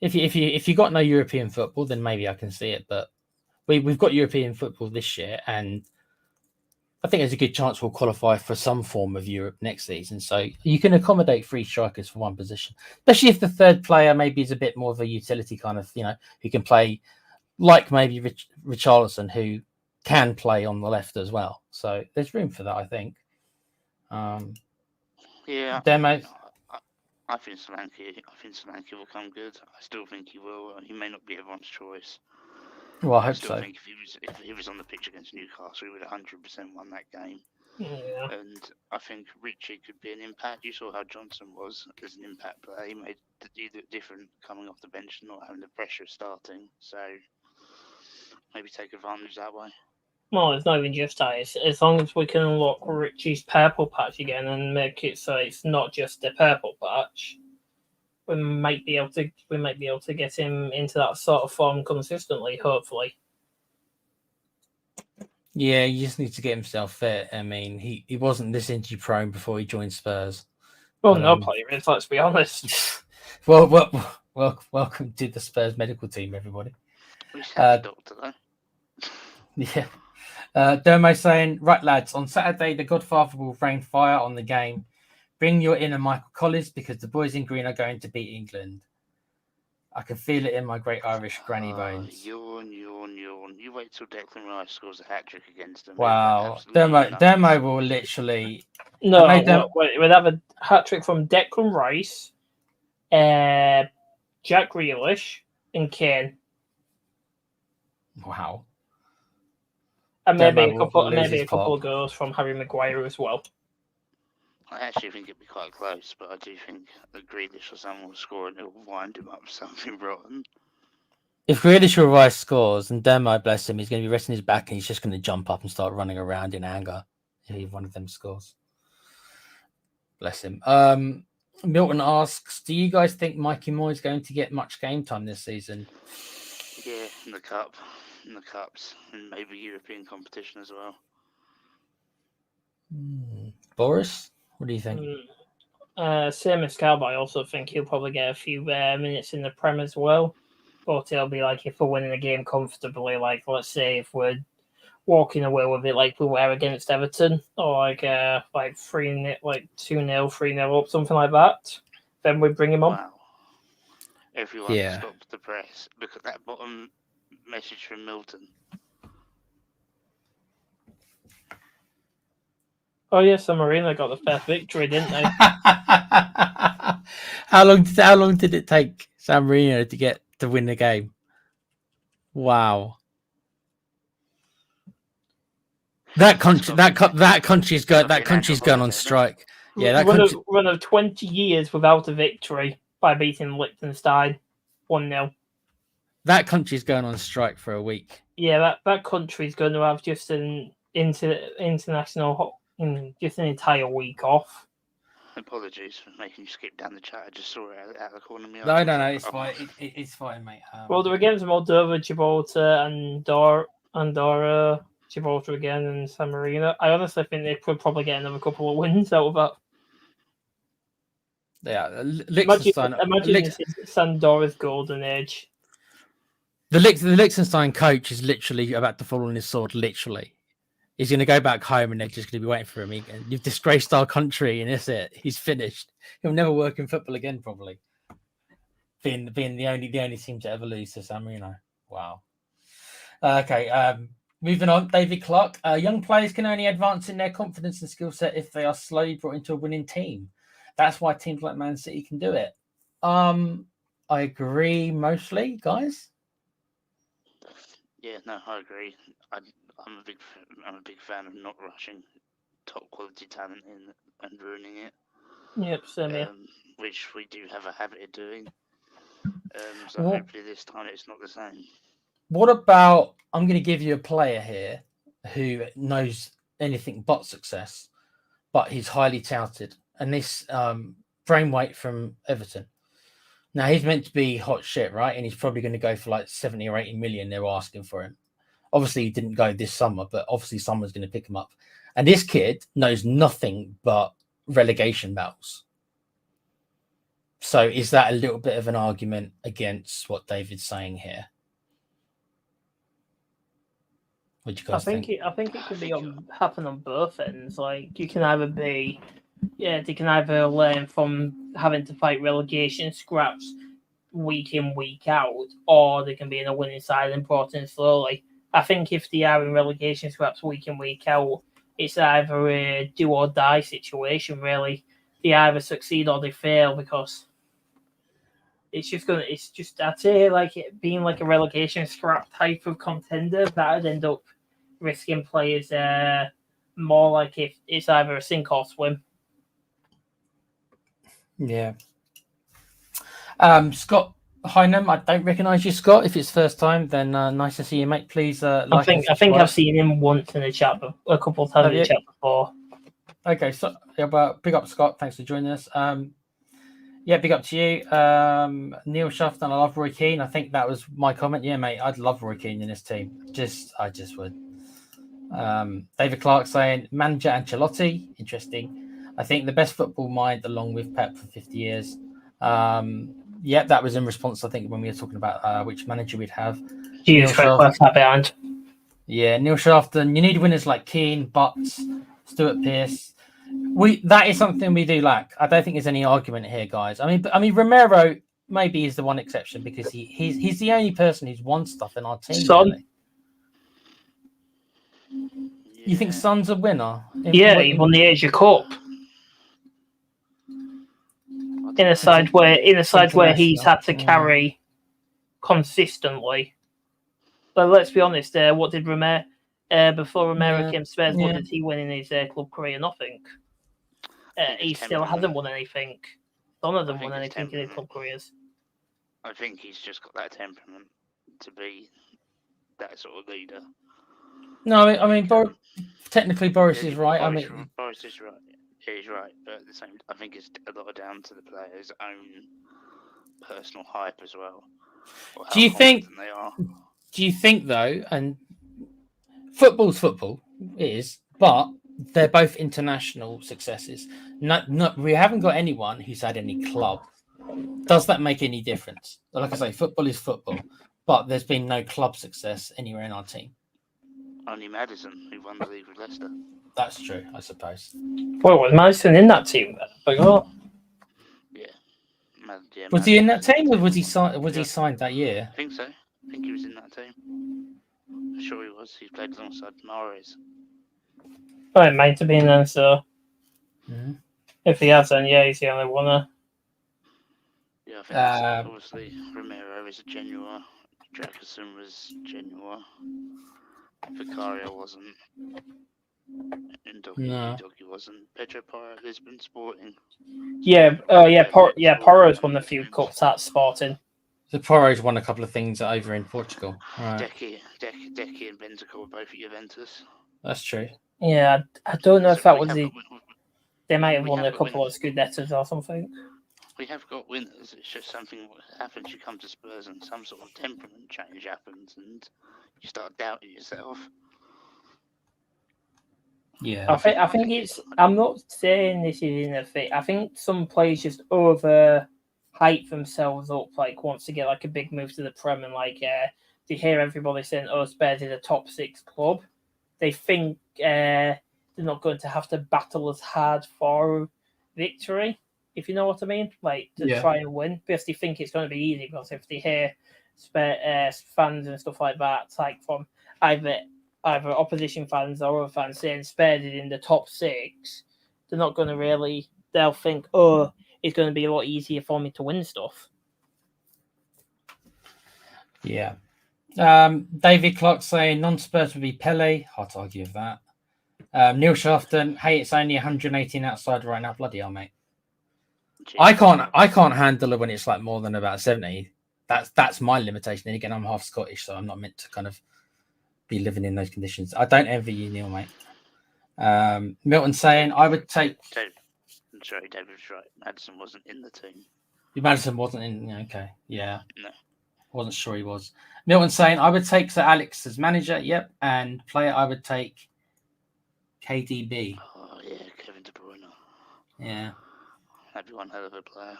if you got no European football, then maybe I can see it. But we've got European football this year, and I think there's a good chance we'll qualify for some form of Europe next season. So you can accommodate 3 strikers for one position, especially if the third player maybe is a bit more of a utility kind of, who can play like maybe Richarlison, who can play on the left as well. So there's room for that, I think. Yeah. Demo. I think Solanke will come good. I still think he will. He may not be everyone's choice. Well, I hope still so. think if he was on the pitch against Newcastle, he would 100% won that game. Yeah. And I think Richie could be an impact. You saw how Johnson was as an impact player. He made it different coming off the bench and not having the pressure of starting. So maybe take advantage that way. Well, it's not even just that. It's, as long as we can unlock Richie's purple patch again and make it so it's not just a purple patch, we might be able to get him into that sort of form consistently. Hopefully. Yeah, he just needs to get himself fit. I mean, he wasn't this injury prone before he joined Spurs. Well, no player is. Let's be honest. Well, welcome to the Spurs medical team, everybody. We have a doctor though. Yeah. Dermo saying, right, lads, on Saturday, the Godfather will rain fire on the game. Bring your inner Michael Collins because the boys in green are going to beat England. I can feel it in my great Irish granny bones. Yawn. You wait till Declan Rice scores a hat-trick against them. Wow. Dermo will literally... No, we'd have a hat-trick from Declan Rice, Jack Grealish, and Kane. Wow. And maybe a couple of goals from Harry Maguire as well. I actually think it'd be quite close, but I do think that Grealish or someone will score and it'll wind him up something rotten. If Grealish or Rice scores, and Dermo, bless him, he's going to be resting his back and he's just going to jump up and start running around in anger if either one of them scores. Bless him. Milton asks, do you guys think Mikey Moore is going to get much game time this season? Yeah, in the cups, and maybe European competition as well. Boris, what do you think? Same as Cal, but I also think he'll probably get a few minutes in the Prem as well. But it'll be like if we're winning a game comfortably, like let's say if we're walking away with it like we were against Everton, or like 3-0, like 2-0, 3-0 up, something like that, then we bring him on. Wow. Everyone stop the press. Look at that bottom message from Milton. Oh yeah, San Marino got the first victory, didn't they? How long did it take San Marino to win the game? Wow. That country's gone on strike. Yeah, run of 20 years without a victory by beating Liechtenstein 1-0. That country's going on strike for a week. Yeah, that country's going to have just an just an entire week off. Apologies for making you skip down the chat. I just saw it out of the corner of my No, eye. it's fine. It's fine, mate. Well, there were games of Moldova, Gibraltar, Andorra, Gibraltar again, and San Marino. I honestly think they could probably get another couple of wins out of that. Yeah, Imagine Liechtenstein. this is Sandora's golden age. The Liechtenstein coach is literally about to fall on his sword. Literally, he's going to go back home, and they're just going to be waiting for him. You've disgraced our country, and that's it. He's finished. He'll never work in football again, probably. Being the only team to ever lose to San Marino. Wow. Okay. Moving on, David Clark. Young players can only advance in their confidence and skill set if they are slowly brought into a winning team. That's why teams like Man City can do it. I agree mostly, guys. Yeah, no, I agree. I'm a big fan of not rushing top quality talent in and ruining it. Yep, same here. Which we do have a habit of doing. So hopefully this time it's not the same. What about, I'm going to give you a player here who knows anything but success, but he's highly touted. And this Brainweight from Everton. Now, he's meant to be hot shit, right? And he's probably going to go for like 70 or 80 million. They're asking for him. Obviously, he didn't go this summer, but obviously someone's going to pick him up. And this kid knows nothing but relegation battles. So is that a little bit of an argument against what David's saying here? What do you guys think? I think it could be happen on both ends. Like you can either be, they can either learn from having to fight relegation scraps week in, week out, or they can be in a winning side and brought in slowly. I think if they are in relegation scraps week in, week out, it's either a do or die situation, really. They either succeed or they fail because I'd say like it being like a relegation scrap type of contender, that'd end up risking players more like if it's either a sink or swim. Yeah. Scott Hynam, I don't recognise you, Scott. If it's first time, then nice to see you, mate. Please I think I've seen him once in the chat, a couple of times in the chat before. Okay, so big up, Scott. Thanks for joining us. Big up to you. Neil Shafton, I love Roy Keane. I think that was my comment. Yeah, mate, I'd love Roy Keane in this team. I just would. David Clark saying, manager Ancelotti. Interesting. I think the best football mind along with Pep for 50 years. That was in response, I think, when we were talking about which manager we'd have. Neil Shafton. Yeah, Neil Shafton. You need winners like Keane, Butts, Stuart Pearce. That is something we do lack. I don't think there's any argument here, guys. I mean, Romero maybe is the one exception because he's the only person who's won stuff in our team. Really. You think Son's a winner? He won the Asia Cup. In a side where he's had to carry consistently. But let's be honest, what did Romero before Romero came to Spurs? What did he win in his club career? Nothing. He still hasn't won anything. None of them won anything in their club careers. I think he's just got that temperament to be that sort of leader. No, I mean, technically Boris is right. Boris is right. Yeah, he's right. But at the same, I think it's a lot down to the players' own personal hype as well. Do you think though? And football's football, it is, but they're both international successes. We haven't got anyone who's had any club. Does that make any difference? Like I say, football is football, but there's been no club success anywhere in our team. Only Maddison, who won the league with Leicester. That's true, I suppose. Well, was Maddison in that team then? Yeah. Was he in that team, or was he signed that year? I think so. I think he was in that team. I'm sure he was. He played alongside Mahrez. Oh, it might have been then, so... Mm-hmm. If he has, then he's the only one. Yeah, I think obviously Romero is a Genoa. Jackerson was Genoa. Vicario wasn't. And Doggy wasn't. Pedro Porro, Lisbon Sporting. Porro's won a few cups at Sporting. So Porro's won a couple of things over in Portugal. Right. Decky and Bentancur were both at Juventus. That's true. Yeah, I don't know if that was the... They might have won a couple of Scudettos or something. We have got winners. It's just something what happens. You come to Spurs and some sort of temperament change happens and you start doubting yourself. Yeah. I think it's. I'm not saying this is in a fit. I think some players just over hype themselves up, like wants to get like a big move to the Prem, and like they hear everybody saying, "Oh, Spurs is a top 6 club." They think they're not going to have to battle as hard for victory, if you know what I mean, like to Yeah. try and win, because they think it's going to be easy. Because if they hear fans and stuff like that, like from either opposition fans or other fans saying Spurs is in the top 6, they're not going to really. They'll think, oh, it's going to be a lot easier for me to win stuff. Yeah. David Clark saying non-Spurs would be Pele. Hard to argue with that. Neil Shafton, hey, it's only 118 outside right now. Bloody hell, mate. I can't handle it when it's like more than about 70. That's my limitation. And again, I'm half Scottish, so I'm not meant to kind of be living in those conditions. I don't envy you, Neil, mate. Milton saying I would take. Sorry, David's right. Madison wasn't in the team. Madison wasn't in. Okay, yeah. No. Wasn't sure he was. Milton saying I would take Sir Alex as manager. Yep, and player I would take KDB. Oh yeah, Kevin De Bruyne. Yeah, That'd be one hell of a player.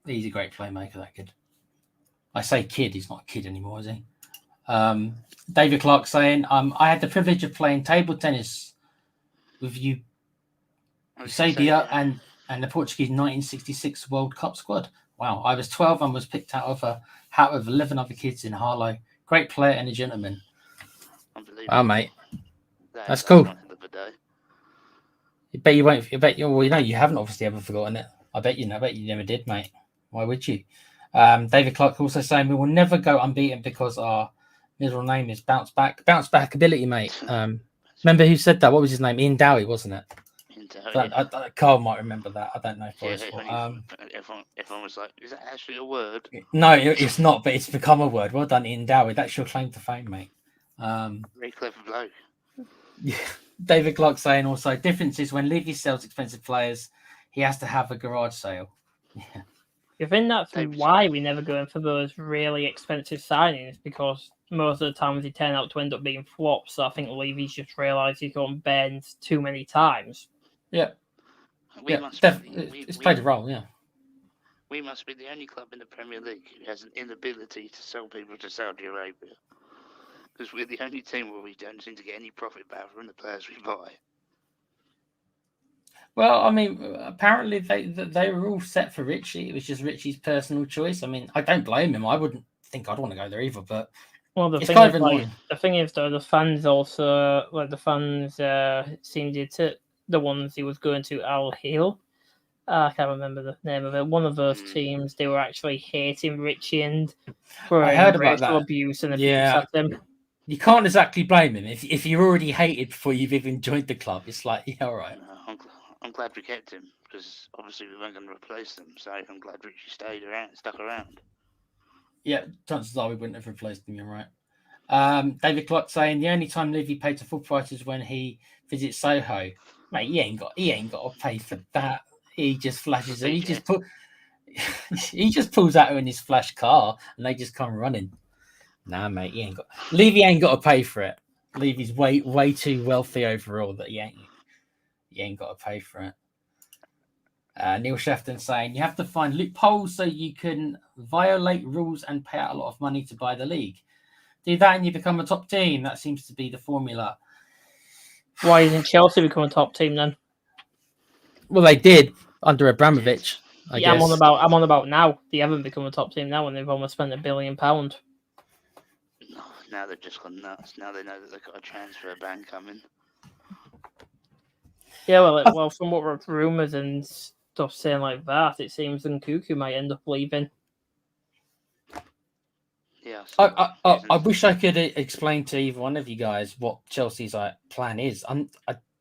He's a great playmaker. That kid. I say kid. He's not a kid anymore, is he? David Clark saying I had the privilege of playing table tennis with you, Eusebio, and the Portuguese 1966 World Cup squad. Wow, I was 12 and was picked out of a hat with 11 other kids in Harlow. Great player and a gentleman. Unbelievable. Wow, mate. That's cool. I bet you won't. I bet you. Well, you haven't obviously ever forgotten it. I bet you never did, mate. Why would you? David Clark also saying we will never go unbeaten because our middle name is bounce back ability, mate. Remember who said that? What was his name? Ian Dowie, wasn't it? Carl might remember that. I don't know. Everyone was like, "Is that actually a word?" No, it's not, but it's become a word. Well done, Ian Dowie. That's your claim to fame, mate. Very clever bloke. Yeah. David Clark saying also difference is when Levy sells expensive players, he has to have a garage sale. Yeah. I think that's why we never go in for those really expensive signings, because most of the times they turn out to end up being flops. So I think Levy's just realised he's gone banned too many times. Yeah. It's played a role, yeah. We must be the only club in the Premier League who has an inability to sell people to Saudi Arabia. Because we're the only team where we don't seem to get any profit back from the players we buy. Well, I mean, apparently they were all set for Richie. It was just Richie's personal choice. I mean, I don't blame him. I wouldn't think I'd want to go there either. But the thing is, though, the fans also seemed to the ones he was going to Al Hilal. I can't remember the name of it. One of those teams, they were actually hating Richie and throwing racial abuse and abuse at him. You can't exactly blame him if you're already hated before you've even joined the club. It's like, yeah, all right. I'm glad we kept him because obviously we weren't going to replace them. So I'm glad Richie stuck around. Yeah, chances are we wouldn't have replaced him. You're right. David Clark saying the only time Levy paid to full price is when he visits Soho. Mate, he ain't got to pay for that. He just flashes it. He just pulls out in his flash car and they just come running. Nah, mate, Levy ain't got to pay for it. Levy's way too wealthy overall that he ain't got to pay for it. Neil Shafton saying you have to find loopholes so you can violate rules and pay out a lot of money to buy the league. Do that and you become a top team. That seems to be the formula. Why isn't Chelsea become a top team then? Well, they did under Abramovich. I guess. I'm on about now. They haven't become a top team now, and they've almost spent £1 billion. No, now they've just gone nuts. Now they know that they've got a transfer ban coming. Yeah, well, from what were rumours and stuff saying like that, it seems Nkunku might end up leaving. Yeah. I wish I could explain to either one of you guys what Chelsea's plan is. I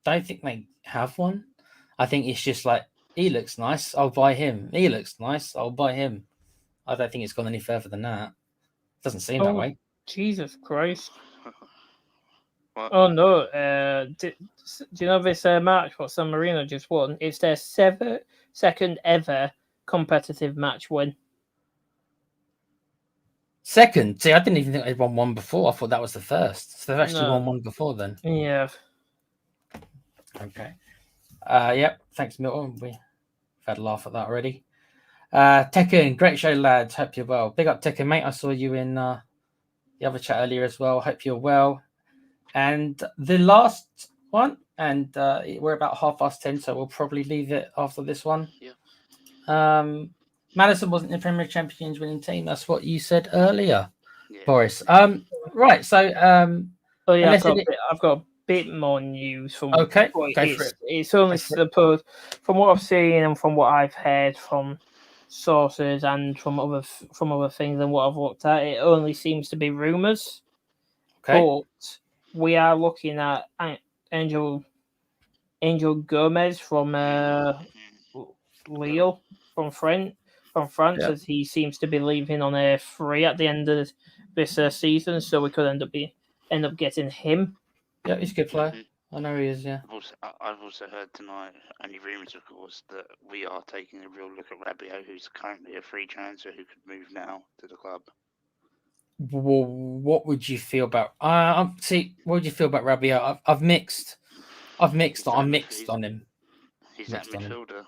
don't think they have one. I think it's just like, he looks nice, I'll buy him. He looks nice, I'll buy him. I don't think it's gone any further than that. Doesn't seem that way. Jesus Christ. What? Oh no. Do you know this match what San Marino just won? It's their second ever competitive match win. Second? See, I didn't even think they'd won one before. I thought that was the first. So they've actually won one before then. Yeah. Okay. Yep. Thanks, Milton. We've had a laugh at that already. Tekken, great show, lads. Hope you're well. Big up, Tekken, mate. I saw you in the other chat earlier as well. Hope you're well. And the last one, and we're about 10:30, so we'll probably leave it after this one. Yeah. Madison wasn't the Premier Champions winning team. That's what you said earlier, Yeah. Boris. Right. So, Oh yeah, unless I've got a bit more news from. Okay, Well, go for it. It's only supposed, from what I've seen and from what I've heard from sources and from other things and what I've looked at, it only seems to be rumours. Okay. But we are looking at Angel Gomez from Lille from France, Yeah. as he seems to be leaving on a free at the end of this season, so we could end up getting him. Yeah, he's a good player. I know he is. Yeah. I've also heard tonight, only rumours, of course, that we are taking a real look at Rabiot, who's currently a free transfer who could move now to the club. Well, what would you feel about? What would you feel about Rabiot? I'm mixed. I'm mixed on him. He's that midfielder.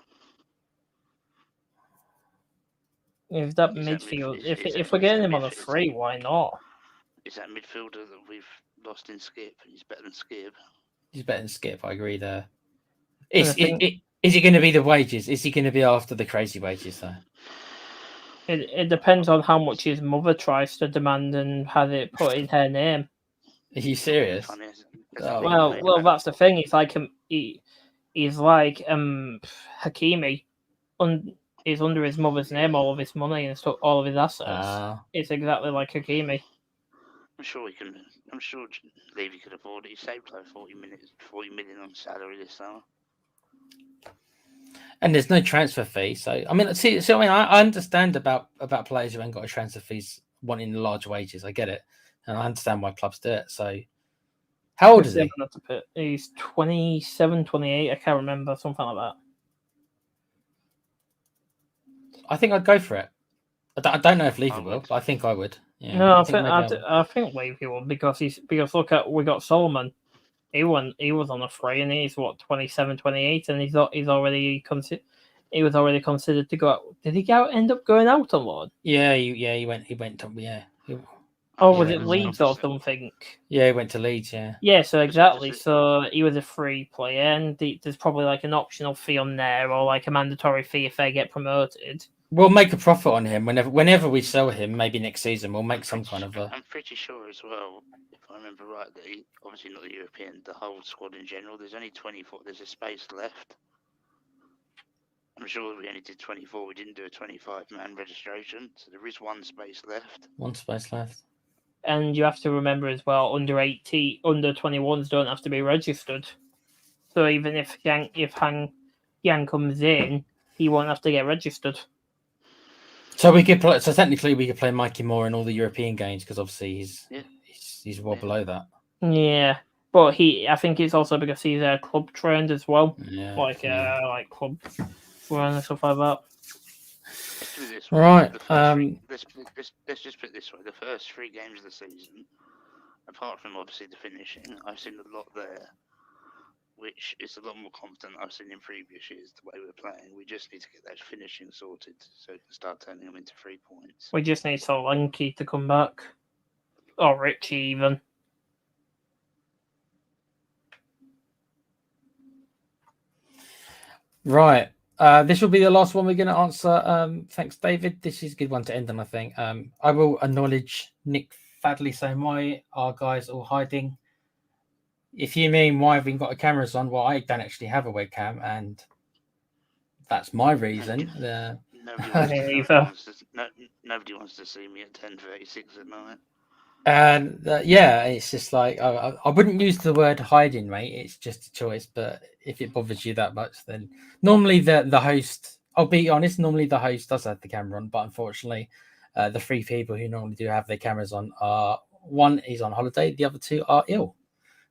If that midfield, if we're getting him on a free, why not? Is that midfielder that we've lost in Skip? He's better than Skip. He's better than Skip. I agree there. Is he going to be the wages? Is he going to be after the crazy wages though? It depends on how much his mother tries to demand and has it put in her name. Are you serious? Well, that's the thing. It's like he's like Hakimi, is under his mother's name, all of his money and stuff, all of his assets. It's exactly like Hakimi. I'm sure Levy could afford it. He saved like 40 million on salary this summer. And there's no transfer fee, so I mean, I understand about players who ain't got a transfer fees wanting large wages. I get it, and I understand why clubs do it. So, how old is he? He's 27, 28. I can't remember, something like that. I think I'd go for it. I don't know if Levy will, but I think I would. Yeah, no, I think Levy will because look at, we got Solomon. He was on a free and he's 27, 28, and he was already considered to go out. Did he end up going out on loan? Yeah, he went to, yeah. Was it Leeds or something? Yeah, he went to Leeds, yeah. Yeah, so exactly. So he was a free player, and there's probably like an optional fee on there, or like a mandatory fee if they get promoted. We'll make a profit on him whenever we sell him. Maybe next season we'll make some kind of a. I'm pretty sure as well, if I remember right, that obviously not the European, the whole squad in general. There's only 24. There's a space left. I'm sure we only did 24. We didn't do a 25-man registration, so there is one space left. One space left. And you have to remember as well, under 21s don't have to be registered. So even if Yang comes in, he won't have to get registered. So technically we could play Mikey Moore in all the European games because obviously he's well below that. Yeah, but I think it's also because he's club trained as well. Yeah, like club run and stuff like that. Right. Let's just put it this way: the first 3 games of the season, apart from obviously the finishing, I've seen a lot there, which is a lot more confident I've seen in previous years. The way we're playing, we just need to get that finishing sorted so we can start turning them into 3 points. We just need Solanke to come back, or Richie even. Right. This will be the last one we're going to answer. Thanks, David. This is a good one to end on, I think. I will acknowledge Nick Fadley saying, why are guys all hiding? If you mean why have we got the cameras on, well, I don't actually have a webcam, and that's my reason. Nobody wants to see me at 10:36 at night. And it's just like I wouldn't use the word hiding, mate. It's just a choice. But if it bothers you that much, then normally the host. I'll be honest. Normally the host does have the camera on, but unfortunately, the 3 people who normally do have their cameras on are, one is on holiday, the other 2 are ill.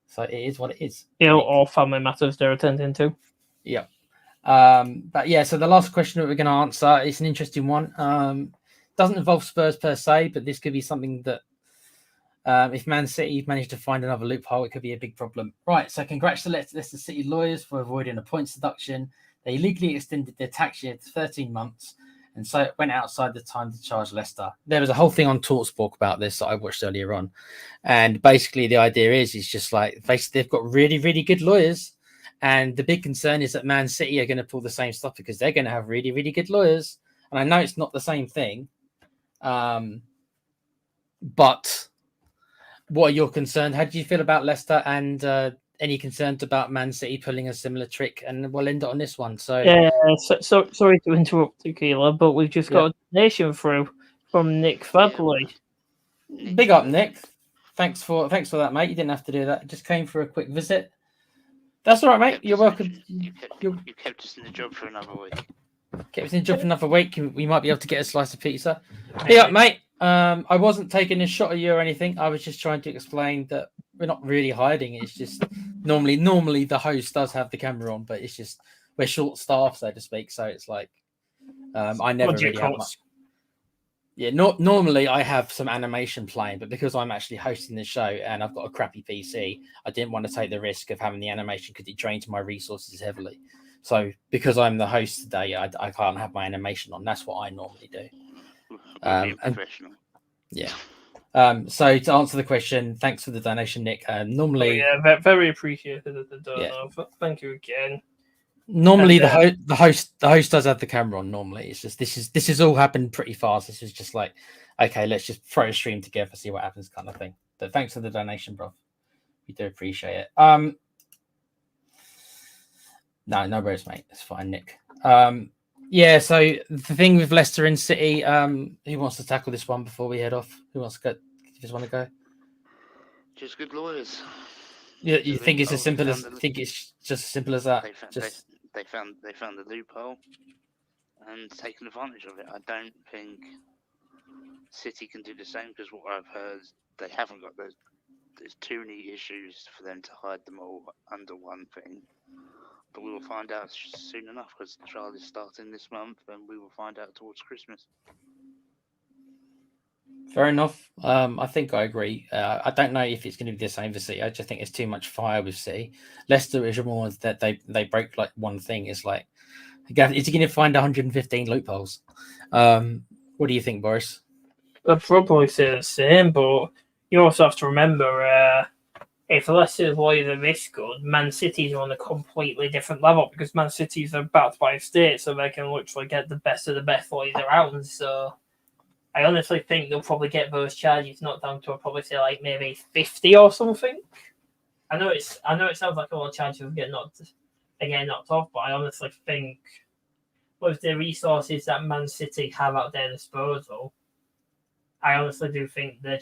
So it is what it is. Ill or family matters they're attending to. Yep. But yeah, so the last question that we're going to answer is an interesting one. Doesn't involve Spurs per se, but this could be something that If Man City managed to find another loophole, it could be a big problem. Right, so congratulate Leicester City lawyers for avoiding a points deduction. They illegally extended their tax year to 13 months, and so it went outside the time to charge Leicester. There was a whole thing on TalkSport about this that I watched earlier on. And basically the idea is just like, basically they've got really, really good lawyers. And the big concern is that Man City are going to pull the same stuff because they're going to have really, really good lawyers. And I know it's not the same thing. But what are your concerns? How do you feel about Leicester, and any concerns about Man City pulling a similar trick? And we'll end it on this one. So, so sorry to interrupt, Tequila, but we've just got a donation through from Nick Fadley. Big up, Nick. Thanks for that, mate. You didn't have to do that. It just came for a quick visit. That's all right, mate. You're welcome. You kept us in the job for another week. Kept us in the job for another week. We might be able to get a slice of pizza. Big up, mate. I wasn't taking a shot at you or anything. I was just trying to explain that we're not really hiding. It's just normally the host does have the camera on, but it's just we're short staffed, so to speak. So it's like I never really have much. Yeah, normally I have some animation playing, but because I'm actually hosting the show and I've got a crappy PC, I didn't want to take the risk of having the animation because it drains my resources heavily. So because I'm the host today, I can't have my animation on. That's what I normally do. Professional. Yeah. So to answer the question, thanks for the donation, Nick. Normally, very appreciated of the donor. Yeah. Thank you again. Normally, the host does have the camera on. Normally, it's just this has all happened pretty fast. This is just like, okay, let's just throw a stream together, see what happens, kind of thing. But thanks for the donation, bro. We do appreciate it. No worries, mate. It's fine, Nick. Yeah. So the thing with Leicester and City, who wants to tackle this one before we head off? Who wants to go? You just want to go? Just good lawyers. Yeah, you think it's as simple as? Think it's just as simple as that? They found the loophole and taken advantage of it. I don't think City can do the same because what I've heard, they haven't got those. There's too many issues for them to hide them all under one thing. But we will find out soon enough because the trial is starting this month, and we will find out towards Christmas. Fair enough. I think I agree. I don't know if it's going to be the same for City. I just think there's too much fire with City. Leicester is more that they break like one thing. It's like, is he going to find 115 loopholes? What do you think, Boris? I'd probably say the same, but you also have to remember if Leicester's lawyers are this good, Man City's on a completely different level because Man City's are backed by a state, so they can literally get the best of the best lawyers around. So I honestly think they'll probably get those charges knocked down to, I'd probably say, like maybe 50 or something. I know it sounds like a lot of charges will get knocked off, but I honestly think with the resources that Man City have at their disposal, I honestly do think a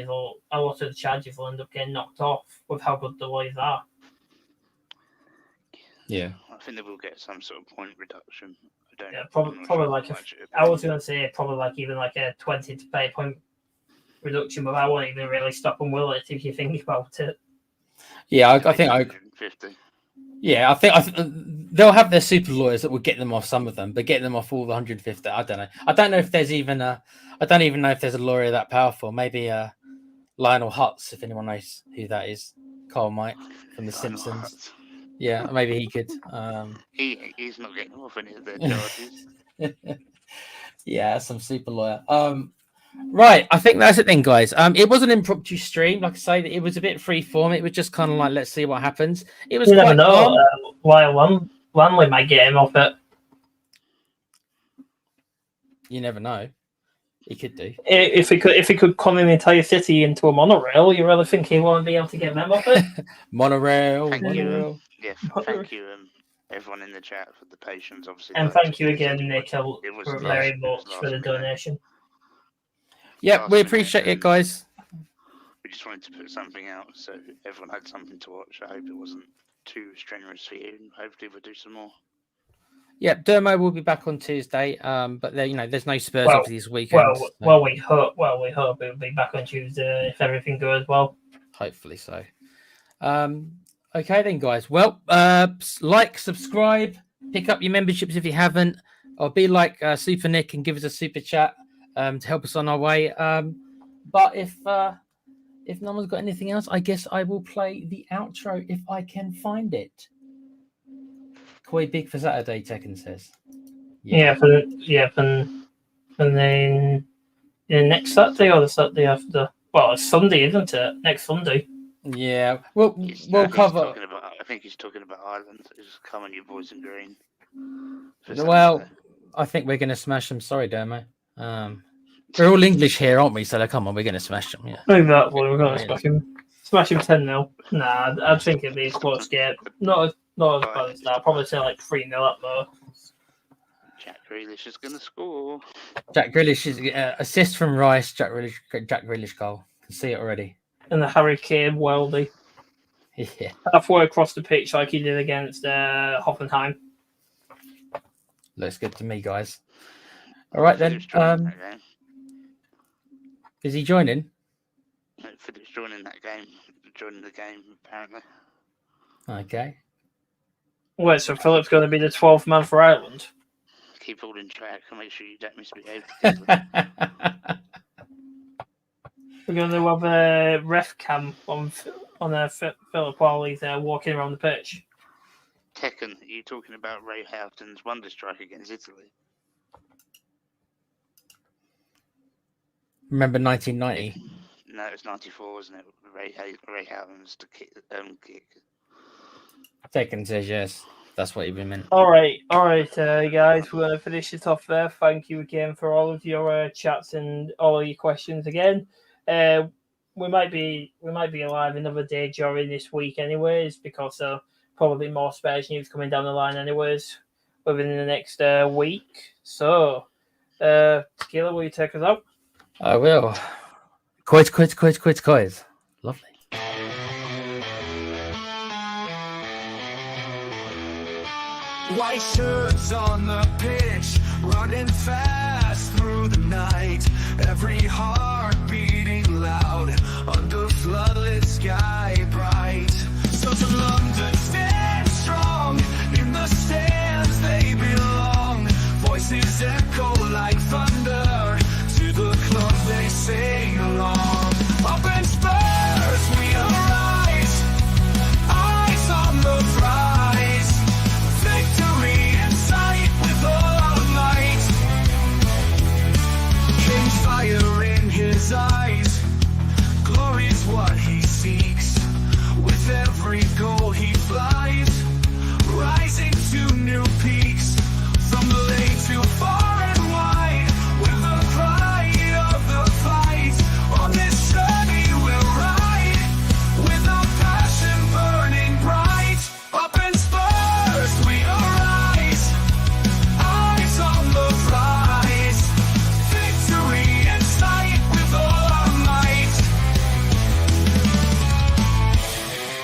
lot of the charges will end up getting knocked off with how good the lawyers are. Yeah, I think they will get some sort of point reduction. Probably like I was going to say probably like even like a 20 to 30 point reduction, but that won't even really stop them, will it? If you think about it. Yeah, I think 150. Yeah, I think they'll have their super lawyers that will get them off some of them, but getting them off all the 150, I don't know. I don't know if there's even I don't even know if there's a lawyer that powerful. Maybe Lionel Hutz, if anyone knows who that is. Carl Mike from The Simpsons. Hutz. Yeah, maybe he could. He's not getting off any of their charges. Yeah, some super lawyer. Right, I think that's it then, guys. It was an impromptu stream. Like I say, it was a bit free form. It was just kind of like, let's see what happens. It was you quite never know. While Lanley might get him off it. You never know. He could do. If he could come in the entire city into a monorail, you really think he won't be able to get them off it? monorail. Thank you, everyone in the chat for the patience, obviously. And thank you again, Nick, very much for the donation. Yeah, we appreciate it, guys. We just wanted to put something out so everyone had something to watch. I hope it wasn't too strenuous for you. Hopefully we'll do some more. Yeah, Dermo will be back on Tuesday, but there's no Spurs obviously this weekend. We hope it'll be back on Tuesday if everything goes well. Hopefully so. Okay then, guys. Well, like, subscribe, pick up your memberships if you haven't, or be like Super Nick and give us a super chat to help us on our way. But if if no one's got anything else, I guess I will play the outro if I can find it. Koi big for Saturday, Tekken says. And then next Saturday or the Saturday after? Well, it's Sunday, isn't it? Next Sunday. Yeah, we'll He's cover. I think he's talking about Ireland. Just come on, you boys in green. Well, I think we're going to smash them. Sorry, Dermo. We're all English here, aren't we? So come on, we're going to smash them. Yeah. Exactly, we're going to smash him. Smash him 10-0. Nah, I think it'd be a close game. Not as bad as that. I'd probably say like 3-0 up though. Jack Grealish is going to score. Jack Grealish is assist from Rice. Jack Grealish goal. Can see it already. And the Harry Kane weldy. Yeah. Halfway across the pitch like he did against Hoffenheim. Looks good to me, guys. All right then. Is he joining? Philip's joining that game. Joining the game, apparently. Okay. Wait, so Philip's going to be the 12th man for Ireland? Keep all in track and make sure you don't misbehave. We're going to have a ref cam on Philip while he's walking around the pitch. Tekken, are you talking about Ray Houghton's wonder strike against Italy? Remember 1990? No, it was 94, wasn't it? Ray Houghton's to kick. Tekken says yes. That's what he meant. All right, guys. We're going to finish it off there. Thank you again for all of your chats and all of your questions again. We might be alive another day during this week, anyways, because probably more Spurs news coming down the line, anyways, within the next week. So, Tequila, will you take us out? I will. Quiz. Lovely. White shirts on the pitch, running fast through the night. Every heart beating loud under floodlit sky bright. So to London.